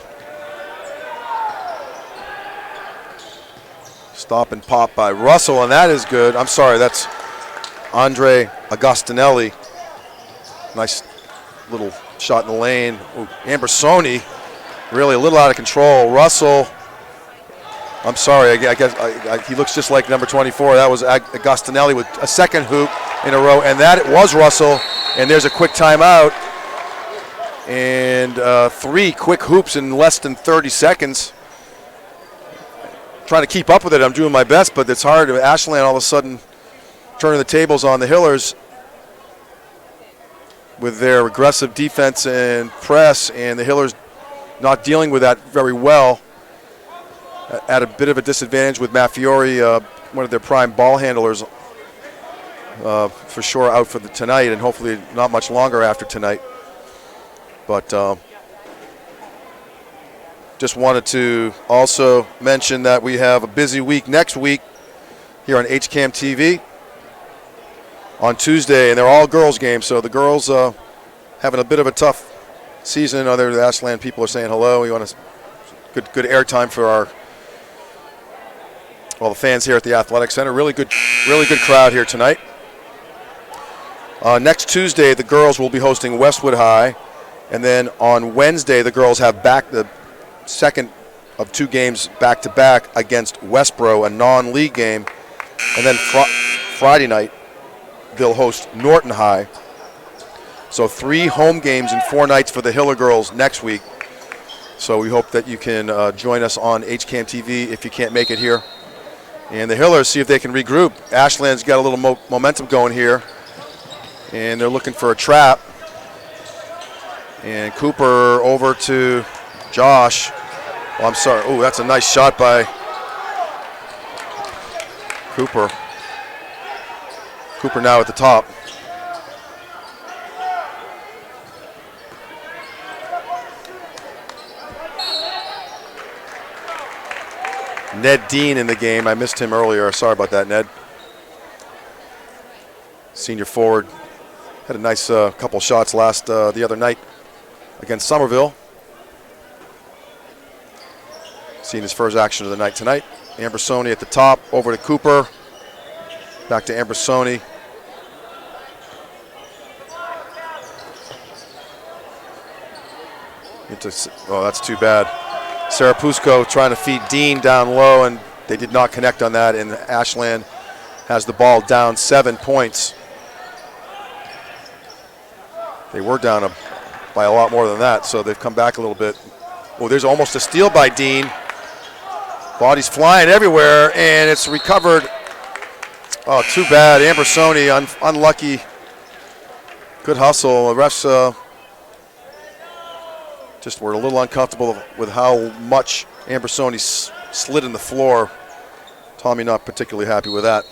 [SPEAKER 3] Stop and pop by Russell, and that is good. I'm sorry, that's Andre Agostinelli. Nice little shot in the lane. Ooh, Ambersoni really a little out of control. Russell, I'm sorry, I guess he looks just like number 24. That was Agostinelli with a second hoop in a row, and that was Russell. And there's a quick timeout. And 3 quick hoops in less than 30 seconds. Trying to keep up with it, I'm doing my best, but it's hard. Ashland all of a sudden turning the tables on the Hillers with their aggressive defense and press, and the Hillers not dealing with that very well. At a bit of a disadvantage with Matt Fiore, one of their prime ball handlers, for sure out for tonight, and hopefully not much longer after tonight. But just wanted to also mention that we have a busy week next week here on HCAM TV on Tuesday, and they're all girls games, so the girls having a bit of a tough season. Other Ashland people are saying hello. We want good airtime for the fans here at the Athletic Center. Really good crowd here tonight. Next Tuesday, the girls will be hosting Westwood High, and then on Wednesday, the girls have the second of 2 games back-to-back against Westboro, a non-league game, and then Friday night, they'll host Norton High. So 3 home games in 4 nights for the Hiller girls next week. So we hope that you can join us on HCAM TV if you can't make it here. And the Hillers, see if they can regroup. Ashland's got a little momentum going here, and they're looking for a trap. And Cooper over to Josh. Oh, I'm sorry. Oh, that's a nice shot by Cooper. Cooper now at the top. Ned Dean in the game. I missed him earlier. Sorry about that, Ned. Senior forward. Had a nice couple shots the other night against Somerville. Seeing his first action of the night tonight. Ambersoni at the top, over to Cooper. Back to Ambersoni. Oh, that's too bad. Sarapusco trying to feed Dean down low, and they did not connect on that, and Ashland has the ball down 7 points. They were down by a lot more than that, so they've come back a little bit. Oh, there's almost a steal by Dean. Bodies flying everywhere, and it's recovered. Oh, too bad. Ambersoni, unlucky. Good hustle. The refs just were a little uncomfortable with how much Ambersoni slid in the floor. Tommy not particularly happy with that.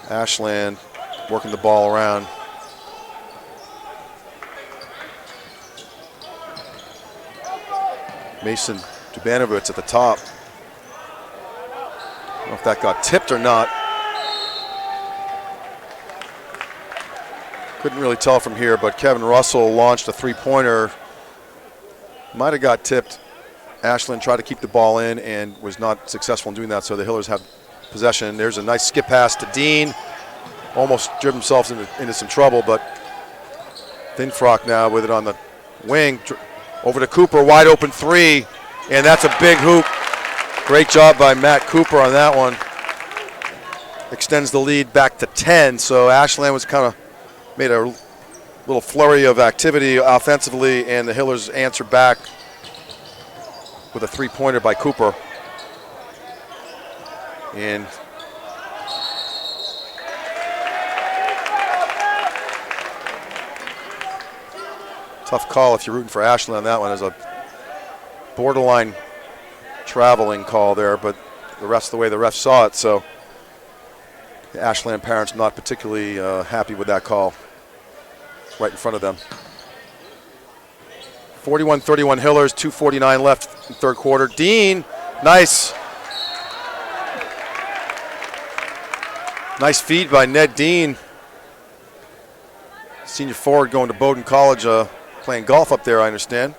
[SPEAKER 3] Ashland working the ball around. Mason Dubanovic at the top. I don't know if that got tipped or not. Couldn't really tell from here, but Kevin Russell launched a 3-pointer. Might have got tipped. Ashland tried to keep the ball in and was not successful in doing that, so the Hillers have possession. There's a nice skip pass to Dean. Almost driven himself into some trouble, but Thinfrock now with it on the wing. Over to Cooper, wide open 3, and that's a big hoop. Great job by Matt Cooper on that one. Extends the lead back to 10, so Ashland was kind of made a little flurry of activity offensively, and the Hillers answer back with a 3-pointer by Cooper. And tough call if you're rooting for Ashland on that one. As a borderline traveling call there, but the way the ref saw it, so the Ashland parents not particularly happy with that call right in front of them. 41-31 Hillers, 2:49 left in third quarter. Dean, nice feed by Ned Dean. Senior forward going to Bowdoin College, playing golf up there, I understand.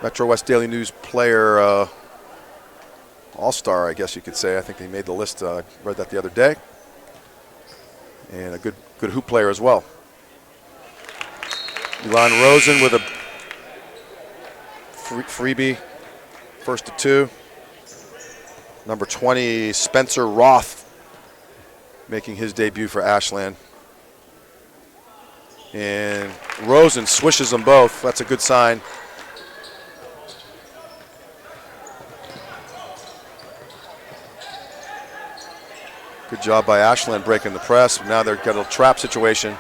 [SPEAKER 3] Metro West Daily News player all-star, I guess you could say. I think they made the list. I read that the other day. And a good hoop player as well. Elon Rosen with a freebie, first to 2. Number 20, Spencer Roth, making his debut for Ashland. And Rosen swishes them both. That's a good sign. Good job by Ashland breaking the press. Now they've got a trap situation.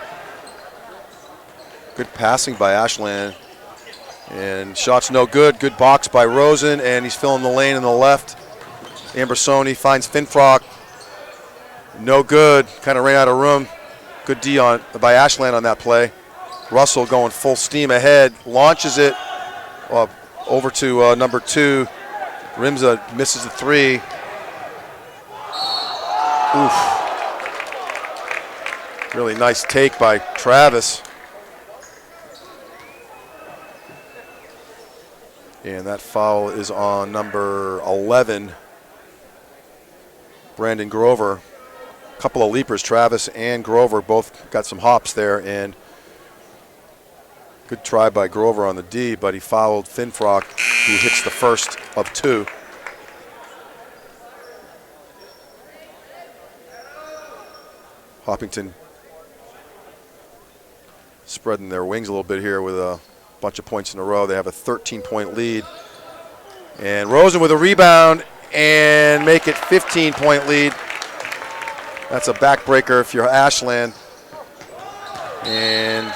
[SPEAKER 3] Good passing by Ashland. And shots no good. Good box by Rosen, and he's filling the lane in the left. Ambersoni finds Finfrock. No good. Kind of ran out of room. Good D by Ashland on that play. Russell going full steam ahead. Launches it over to number 2. Rimza misses the 3. Oof. Really nice take by Travis. And that foul is on number 11, Brandon Grover. A couple of leapers, Travis and Grover both got some hops there, and good try by Grover on the D, but he fouled Finfrock, who hits the first of 2. Hopkinton spreading their wings a little bit here with a bunch of points in a row. They have a 13-point lead. And Rosen with a rebound and make it 15-point lead. That's a backbreaker if you're Ashland. And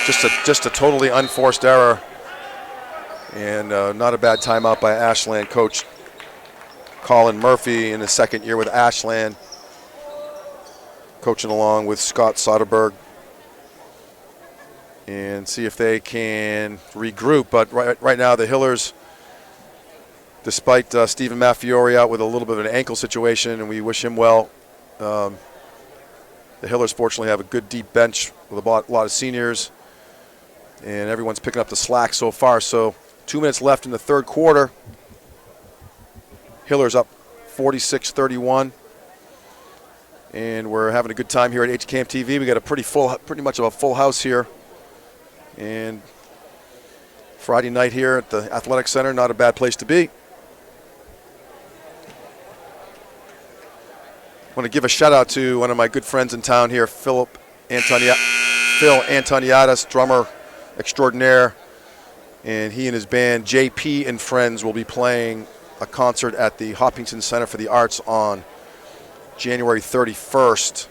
[SPEAKER 3] just a totally unforced error. And not a bad timeout by Ashland coach Colin Murphy in his second year with Ashland, coaching along with Scott Soderberg, and see if they can regroup. But right now the Hillers, despite Stephen Maffiori out with a little bit of an ankle situation, and we wish him well, the Hillers fortunately have a good deep bench with a lot of seniors, and everyone's picking up the slack so far. So 2 minutes left in the third quarter. Hillers up 46-31. And we're having a good time here at HCAM TV. We got a pretty much of a full house here. And Friday night here at the Athletic Center, not a bad place to be. I want to give a shout out to one of my good friends in town here, Phil Antoniadis, drummer extraordinaire. And he and his band, JP and Friends, will be playing a concert at the Hopkinton Center for the Arts on January 31st,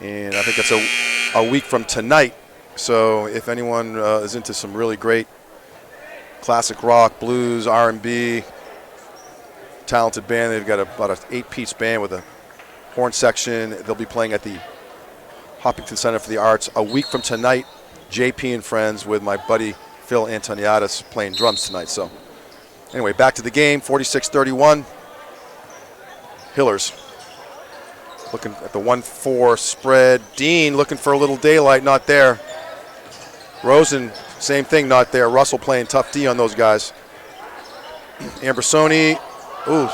[SPEAKER 3] and I think that's a week from tonight. So if anyone is into some really great classic rock, blues, R&B, talented band, they've got about an 8-piece band with a horn section. They'll be playing at the Hopkinton Center for the Arts a week from tonight. JP and Friends with my buddy Phil Antoniadis playing drums tonight. So anyway, back to the game, 46-31. Hillers looking at the 1-4 spread. Dean looking for a little daylight, not there. Rosen, same thing, not there. Russell playing tough D on those guys. Ambersoni, ooh.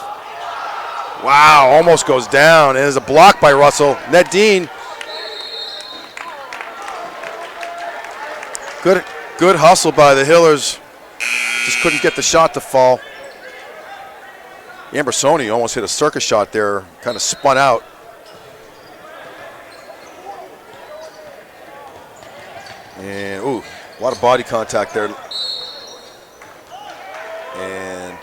[SPEAKER 3] Wow, almost goes down. And there's a block by Russell. Ned Dean. Good hustle by the Hillers. Just couldn't get the shot to fall. Ambersoni almost hit a circus shot there, kind of spun out. And, ooh, a lot of body contact there. And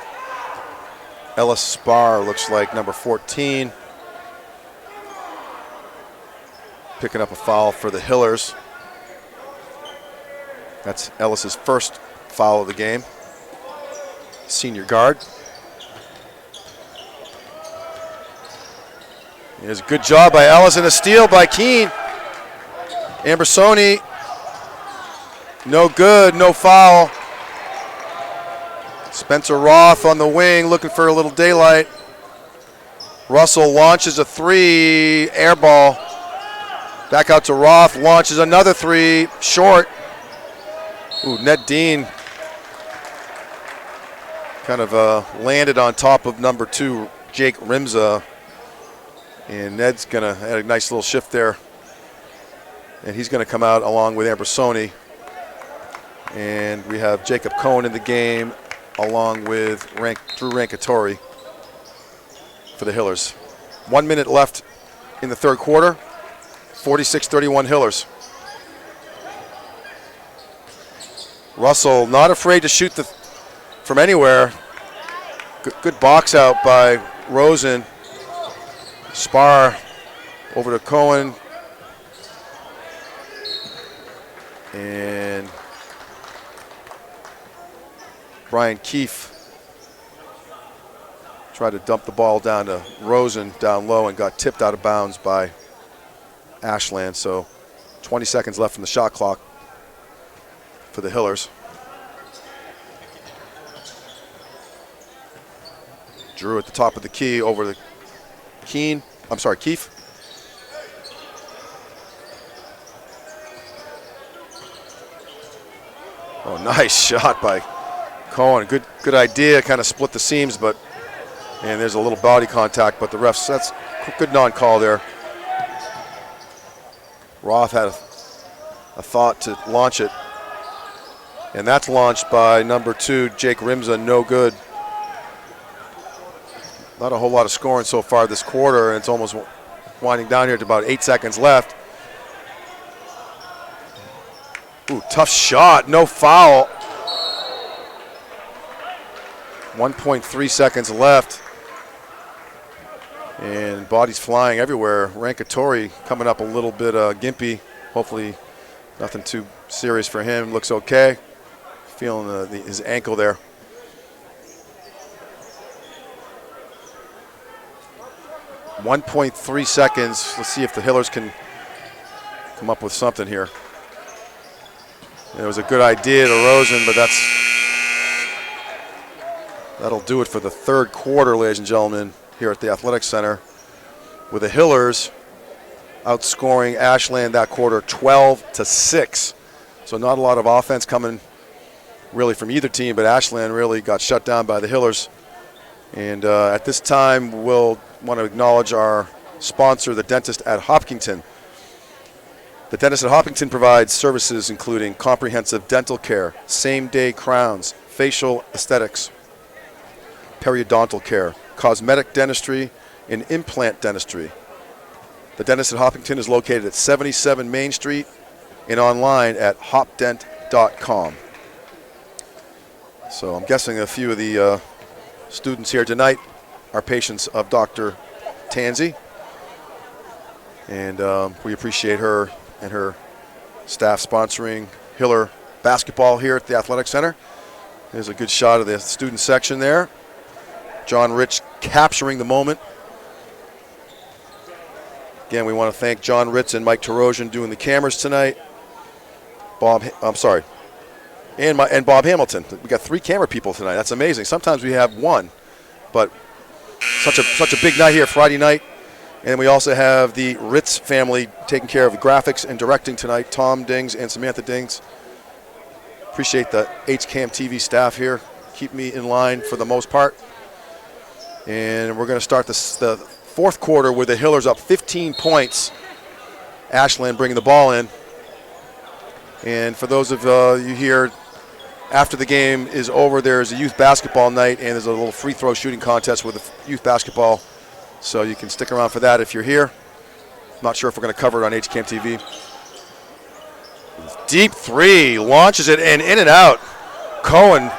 [SPEAKER 3] Ellis Spar looks like number 14. Picking up a foul for the Hillers. That's Ellis's first foul of the game. Senior guard. Here's a good job by Ellis and a steal by Keene. Ambersoni, no good, no foul. Spencer Roth on the wing looking for a little daylight. Russell launches a 3, air ball. Back out to Roth, launches another 3, short. Ooh, Ned Dean kind of landed on top of number 2, Jake Rimza. And Ned's going to add a nice little shift there. And he's going to come out along with Ambrosoni. And we have Jacob Cohen in the game along with Drew Rankatori for the Hillers. 1 minute left in the third quarter. 46-31 Hillers. Russell not afraid to shoot from anywhere. Good box out by Rosen. Spar over to Cohen. And Brian Keefe tried to dump the ball down to Rosen down low and got tipped out of bounds by Ashland. So 20 seconds left from the shot clock for the Hillers. Drew at the top of the key over to Keefe. Oh, nice shot by Cohen. Good idea, kind of split the seams, and there's a little body contact, but the refs, that's good non-call there. Roth had a thought to launch it, and that's launched by number 2, Jake Rimza, no good. Not a whole lot of scoring so far this quarter, and it's almost winding down here to about 8 seconds left. Ooh, tough shot, no foul. 1.3 seconds left. And bodies flying everywhere. Rankatori coming up a little bit gimpy. Hopefully nothing too serious for him. Looks okay. Feeling his ankle there. .3 seconds. Let's see if the Hillers can come up with something here. It was a good idea to Rosen, but that'll do it for the third quarter, ladies and gentlemen, here at the Athletic Center, with the Hillers outscoring Ashland that quarter 12-6. So not a lot of offense coming really from either team, but Ashland really got shut down by the Hillers. And at this time, we'll want to acknowledge our sponsor, the dentist at Hopkinton. The dentist at Hopkinton provides services including comprehensive dental care, same-day crowns, facial aesthetics, periodontal care, cosmetic dentistry, and implant dentistry. The dentist at Hopkinton is located at 77 Main Street and online at hopdent.com. So I'm guessing a few of the students here tonight are patients of Dr. Tanzi, and we appreciate her and her staff sponsoring Hiller basketball here at the Athletic Center. There's a good shot of the student section there. John Rich capturing the moment. Again, we want to thank John Ritz and Mike Tarosian doing the cameras tonight. And Bob Hamilton. We got 3 camera people tonight. That's amazing. Sometimes we have 1, but such a big night here, Friday night. And we also have the Ritz family taking care of the graphics and directing tonight, Tom Dings and Samantha Dings. Appreciate the HCAM TV staff here. Keep me in line for the most part. And we're going to start the fourth quarter with the Hillers up 15 points. Ashland bringing the ball in. And for those of you here, after the game is over, there's a youth basketball night, and there's a little free throw shooting contest with the youth basketball. So you can stick around for that if you're here. Not sure if we're going to cover it on HCAM TV. Deep 3, launches it, and in and out. Cohen,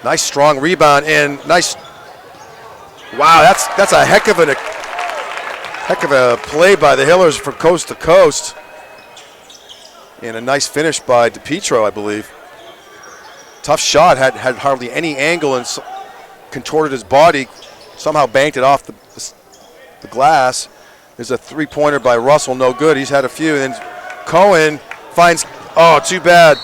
[SPEAKER 3] nice strong rebound, and nice. Wow, that's a heck of a play by the Hillers from coast to coast. And a nice finish by DePietro, I believe. Tough shot, had hardly any angle and contorted his body, somehow banked it off the glass. There's a three-pointer by Russell, no good. He's had a few. And then Cohen finds, oh, too bad.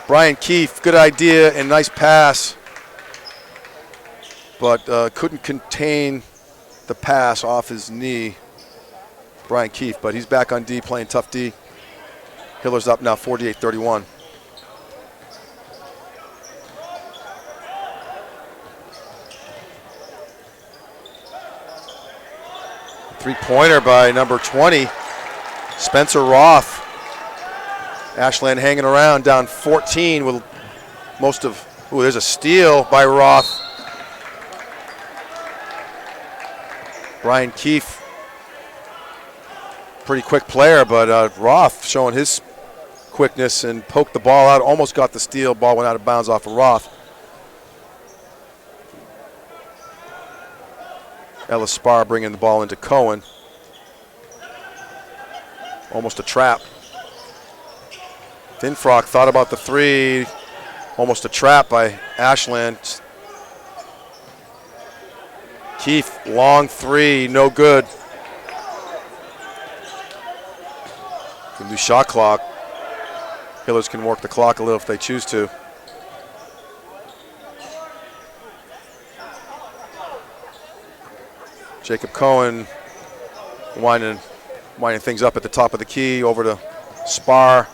[SPEAKER 3] Brian Keefe, good idea and nice pass, but couldn't contain the pass off his knee. Brian Keefe, but he's back on D, playing tough D. Hillers up now 48-31. Three-pointer by number 20, Spencer Roth. Ashland hanging around, down 14 with most of, there's a steal by Roth. Brian Keefe, pretty quick player, but Roth showing his quickness and poked the ball out, almost got the steal, ball went out of bounds off of Roth. Ellis Spar bringing the ball into Cohen. Almost a trap. Finfrock thought about the three, almost a trap by Ashland. Keefe, long three, no good. Can do shot clock. Hillers can work the clock a little if they choose to. Jacob Cohen winding things up at the top of the key, over to Spar.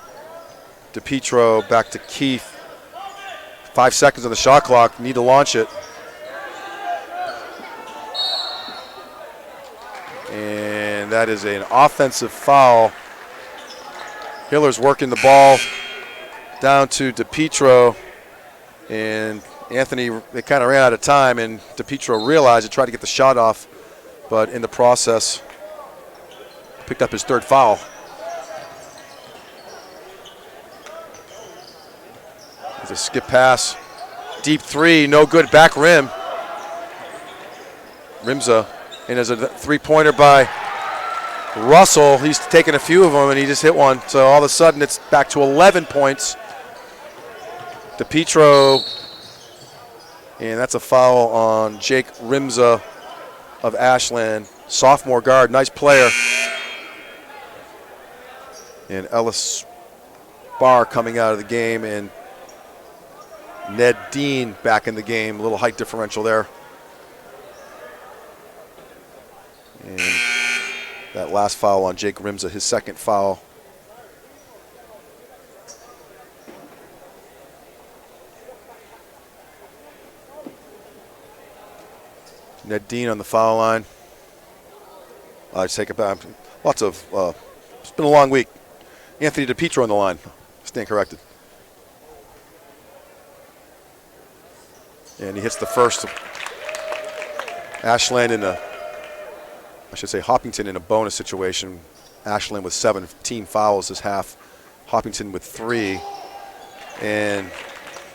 [SPEAKER 3] DePietro back to Keefe. 5 seconds on the shot clock, need to launch it. And that is an offensive foul. Hiller's working the ball down to DePietro, and Anthony, they kind of ran out of time, and DePietro realized it, tried to get the shot off, but in the process, picked up his third foul. There's a skip pass, deep three, no good, back rim. Rimza, and there's a three-pointer by Russell. He's taken a few of them, and he just hit one. So all of a sudden, it's back to 11 points. DePietro, and that's a foul on Jake Rimza of Ashland. Sophomore guard, nice player. And Ellis Barr coming out of the game, and Ned Dean back in the game. A little height differential there. And that last foul on Jake Rimza, his second foul. Ned Dean on the foul line. I take it back. Lots of, it's been a long week. Anthony DePietro on the line. Stand corrected. And he hits the first. Ashland in a, I should say Hoppington in a bonus situation. Ashland with 17 fouls this half. Hoppington with 3. And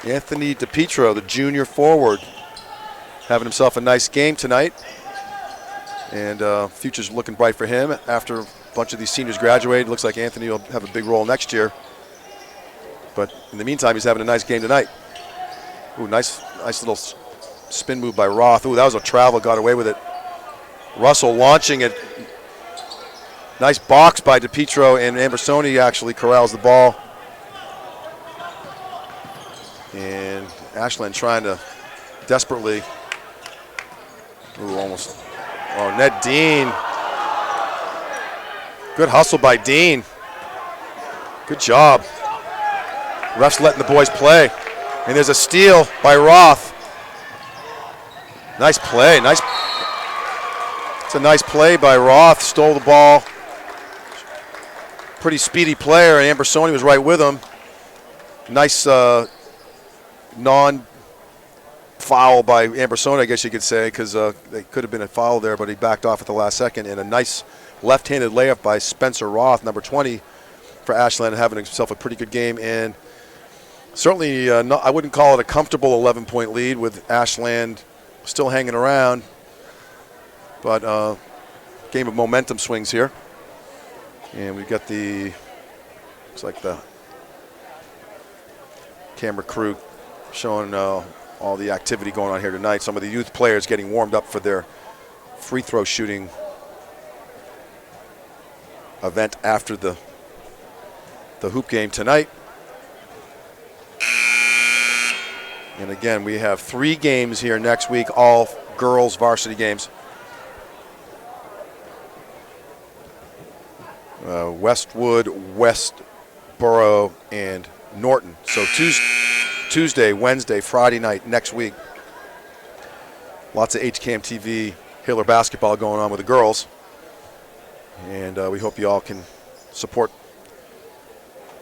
[SPEAKER 3] Anthony DePietro, the junior forward, having himself a nice game tonight. And future's looking bright for him. After a bunch of these seniors graduate, it looks like Anthony will have a big role next year. But in the meantime, he's having a nice game tonight. Ooh, nice little spin move by Roth. Ooh, that was a travel, got away with it. Russell launching it. Nice box by DePietro, and Ambersoni actually corrals the ball. And Ashland trying to desperately. Ooh, almost. Oh, Ned Dean. Good hustle by Dean. Good job. Refs letting the boys play. And there's a steal by Roth. Nice play. Nice. It's a nice play by Roth. Stole the ball. Pretty speedy player, and Ambersoni was right with him. Nice non-foul by Ambersoni, I guess you could say, because they could have been a foul there, but he backed off at the last second. And a nice left-handed layup by Spencer Roth, number 20 for Ashland, having himself a pretty good game. And certainly, I wouldn't call it a comfortable 11-point lead with Ashland still hanging around, but game of momentum swings here. And we've got looks like the camera crew showing all the activity going on here tonight. Some of the youth players getting warmed up for their free throw shooting event after the hoop game tonight. And again, we have 3 games here next week, all girls varsity games. Westwood, Westboro, and Norton. So Tuesday, Wednesday, Friday night next week. Lots of HCAM TV Hiller basketball going on with the girls. And we hope you all can support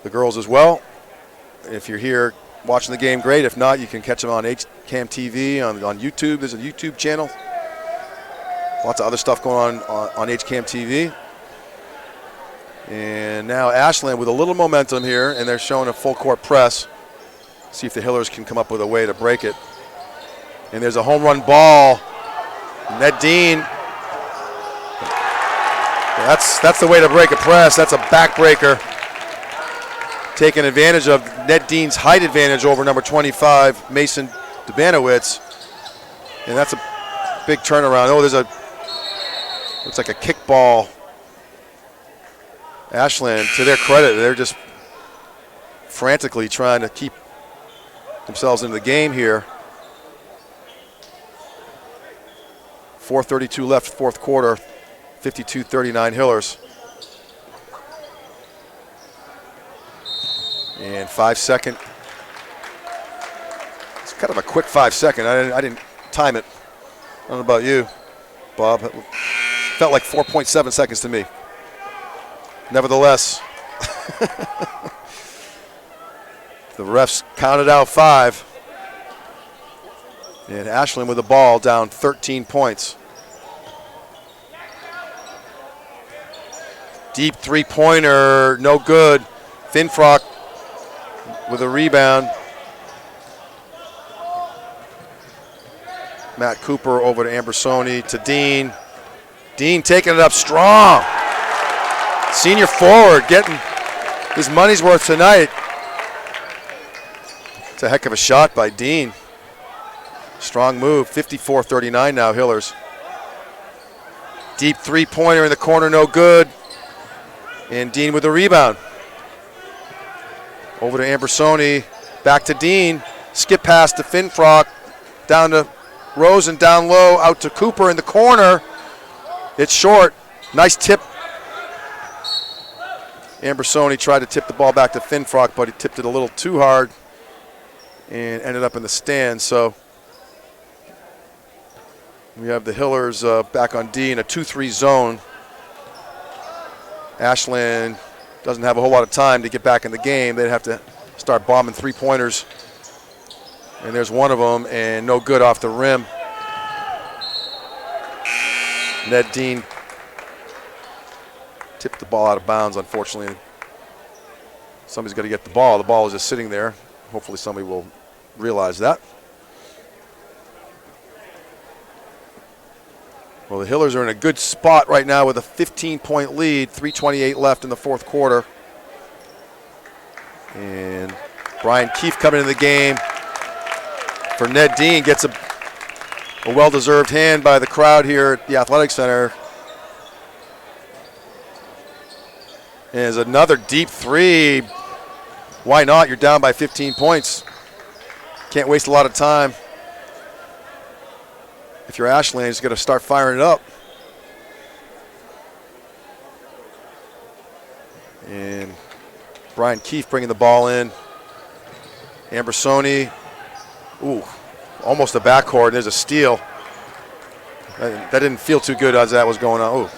[SPEAKER 3] the girls as well. If you're here watching the game, great. If not, you can catch them on HCAM TV, on YouTube. There's a YouTube channel. Lots of other stuff going on HCAM TV. And now Ashland with a little momentum here, and they're showing a full court press. See if the Hillers can come up with a way to break it. And there's a home run ball. Ned Dean. That's the way to break a press. That's a backbreaker. Taking advantage of Ned Dean's height advantage over number 25, Mason Dubanowitz. And that's a big turnaround. Oh, looks like a kickball. Ashland, to their credit, they're just frantically trying to keep themselves into the game here. 4:32 left, fourth quarter, 52-39 Hillers. And 5-second. It's kind of a quick 5-second. I didn't time it. I don't know about you, Bob. It felt like 4.7 seconds to me. Nevertheless, the refs counted out 5. And Ashland with the ball down 13 points. Deep three-pointer, no good. Finfrock with a rebound. Matt Cooper over to Ambersoni, to Dean. Dean taking it up strong. Senior forward getting his money's worth tonight. It's a heck of a shot by Dean. Strong move, 54-39 now, Hillers. Deep three-pointer in the corner, no good. And Dean with a rebound. Over to Ambersoni, back to Dean. Skip pass to Finfrock, down to Rosen, down low, out to Cooper in the corner. It's short, nice tip. Ambersoni tried to tip the ball back to Finfrock, but he tipped it a little too hard and ended up in the stands. So we have the Hillers back on D in a 2-3 zone. Ashland doesn't have a whole lot of time to get back in the game. They'd have to start bombing three-pointers. And there's one of them, and no good off the rim. Ned Dean tipped the ball out of bounds, unfortunately. Somebody's got to get the ball. The ball is just sitting there. Hopefully somebody will realize that. Well, the Hillers are in a good spot right now with a 15-point lead, 3:28 left in the fourth quarter. And Brian Keefe coming into the game for Ned Dean, gets a well-deserved hand by the crowd here at the Athletic Center. And there's another deep three. Why not? You're down by 15 points. Can't waste a lot of time. If you're Ashland, you're going to start firing it up. And Brian Keefe bringing the ball in. Ambersoni. Ooh, almost a backcourt. There's a steal. That didn't feel too good as that was going on. Ooh,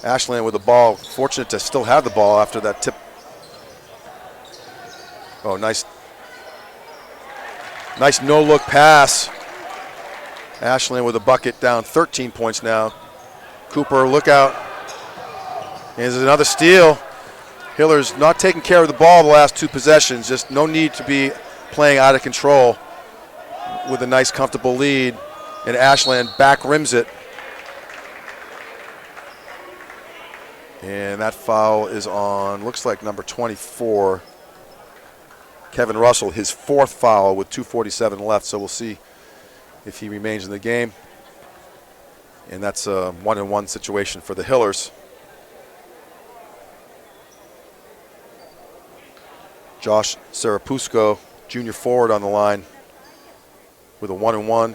[SPEAKER 3] Ashland with the ball. Fortunate to still have the ball after that tip. Oh, nice no-look pass. Ashland with a bucket, down 13 points now. Cooper, look out. And there's another steal. Hillers not taking care of the ball the last two possessions. Just no need to be playing out of control with a nice, comfortable lead. And Ashland back rims it. And that foul is on, looks like number 24, Kevin Russell, his fourth foul with 2:47 left. So we'll see if he remains in the game. And that's a 1-on-1 situation for the Hillers. Josh Serapusco, junior forward, on the line with a 1-on-1.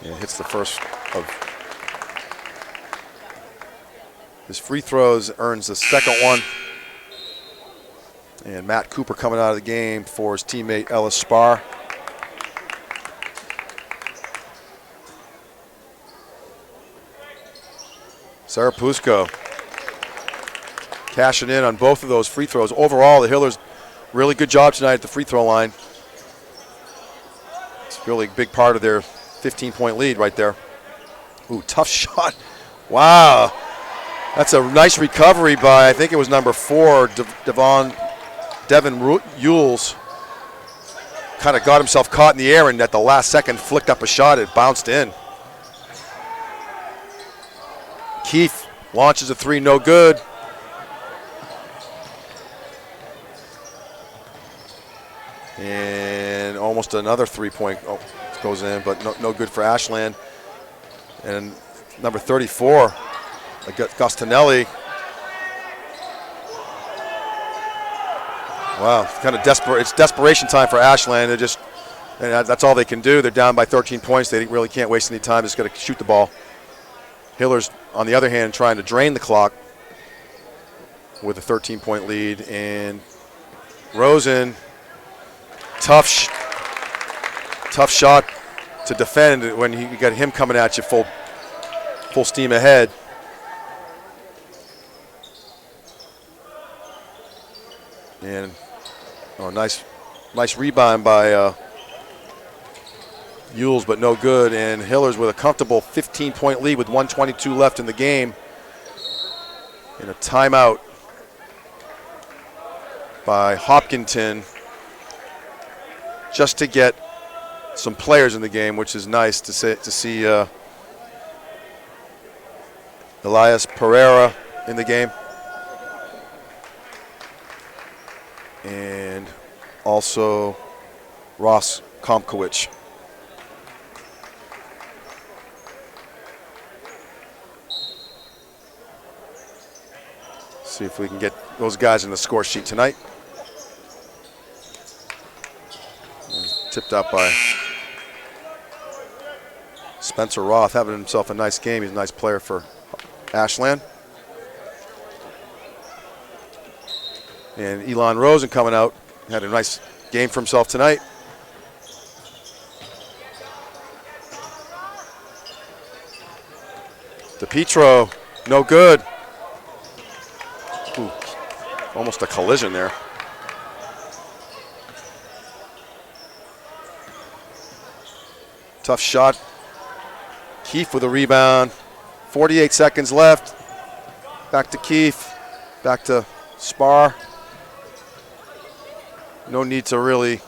[SPEAKER 3] And hits the first of his free throws, earns the second one. And Matt Cooper coming out of the game for his teammate Ellis Spar. Sarapusko cashing in on both of those free throws. Overall, the Hillers, really good job tonight at the free throw line. It's really a big part of their 15-point lead right there. Ooh, tough shot. Wow. That's a nice recovery by, I think it was number 4, Devin Yules. Kind of got himself caught in the air and at the last second flicked up a shot. It bounced in. Keefe launches a 3, no good. And almost another 3-point goes in, but no good for Ashland. And number 34, Gostinelli. Wow, kind of desperate. It's desperation time for Ashland. And that's all they can do. They're down by 13 points. They really can't waste any time. Just got to shoot the ball. Hillers, on the other hand, trying to drain the clock with a 13-point lead. And Rosen, tough shot to defend when you got him coming at you full steam ahead. And nice rebound by Yules, but no good. And Hillers with a comfortable 15-point lead with 1:22 left in the game. And a timeout by Hopkinton just to get some players in the game, which is nice to see Elias Pereira in the game. And also Ross Komkowicz. See if we can get those guys in the score sheet tonight. Tipped out by Spencer Roth, having himself a nice game. He's a nice player for Ashland. And Elon Rosen coming out, had a nice game for himself tonight. DePietro, no good. Ooh, almost a collision there. Tough shot. Keefe with a rebound. 48 seconds left. Back to Keefe. Back to Spar. No need to really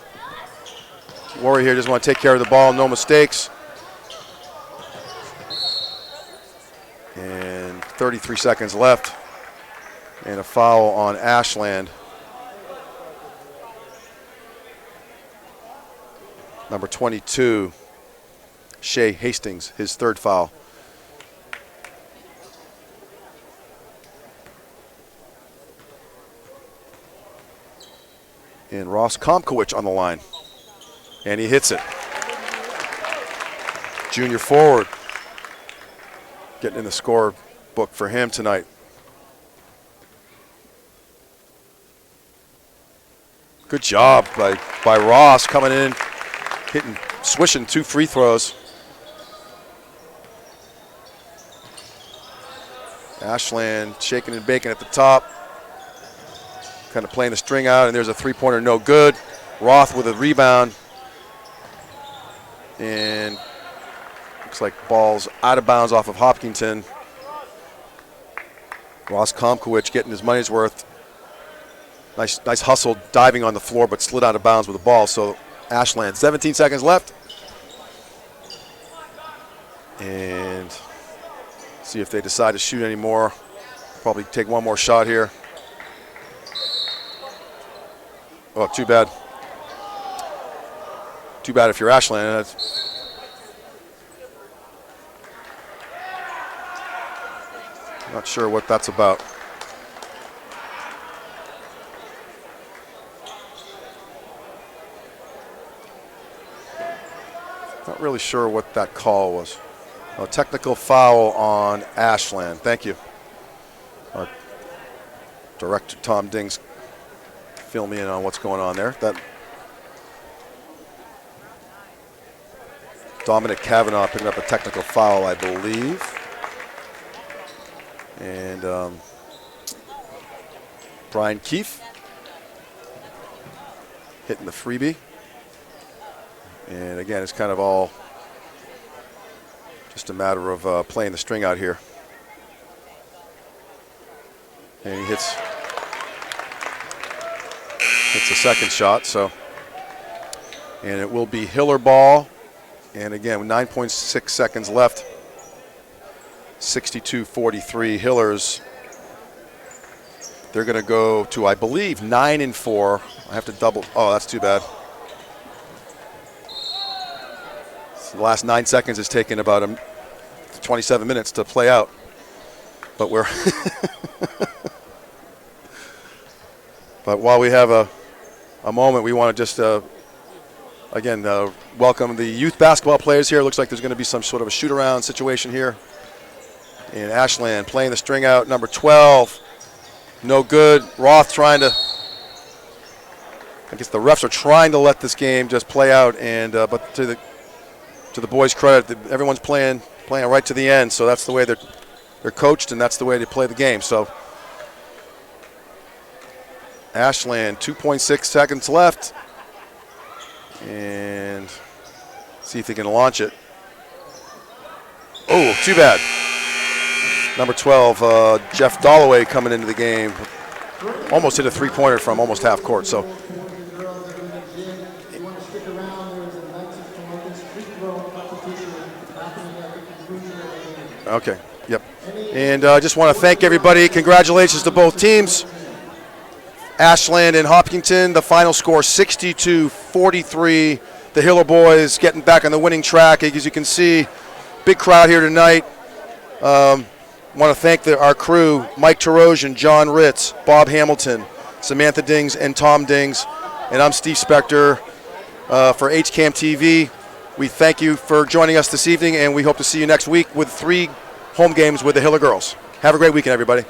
[SPEAKER 3] worry here. Just want to take care of the ball. No mistakes. And 33 seconds left. And a foul on Ashland. Number 22, Shea Hastings, his third foul. And Ross Komkowicz on the line. And he hits it. Junior forward. Getting in the score book for him tonight. Good job by Ross coming in, swishing 2 free throws. Ashland shaking and baking at the top. Kind of playing the string out, and there's a 3-pointer, no good. Roth with a rebound. And looks like ball's out of bounds off of Hopkinton. Ross Komkowicz getting his money's worth. Nice hustle, diving on the floor, but slid out of bounds with the ball. So Ashland, 17 seconds left. And see if they decide to shoot any more. Probably take one more shot here. Oh, too bad. Too bad if you're Ashland. Not sure what that's about. Not really sure what that call was. A technical foul on Ashland. Thank you. Our director, Tom Dings, fill me in on what's going on there. That Dominic Kavanaugh picking up a technical foul, I believe. And Brian Keefe hitting the freebie. And again, it's kind of all just a matter of playing the string out here. And he hits a second shot, so. And it will be Hiller ball. And again, with 9.6 seconds left, 62-43 Hillers. They're going to go to, I believe, 9-4. I have to double. Oh, that's too bad. So the last 9 seconds has taken about 27 minutes to play out. But we're but while we have a moment, we want to just again welcome the youth basketball players here. It looks like there's going to be some sort of a shoot-around situation here. And Ashland playing the string out, number 12. No good. Roth trying to, I guess the refs are trying to let this game just play out, and but to the boys' credit, everyone's playing right to the end. So that's the way they're coached, and that's the way they play the game. So Ashland, 2.6 seconds left, and see if they can launch it. Oh, too bad. Number 12, Jeff Dolloway coming into the game. Almost hit a three-pointer from almost half court. So, okay, yep. And I just want to thank everybody. Congratulations to both teams. Ashland and Hopkinton, the final score 62-43. The Hiller boys getting back on the winning track. As you can see, big crowd here tonight. Want to thank our crew, Mike Terosian, John Ritz, Bob Hamilton, Samantha Dings, and Tom Dings. And I'm Steve Spector for HCAM TV. We thank you for joining us this evening, and we hope to see you next week with 3 home games with the Hiller girls. Have a great weekend, everybody.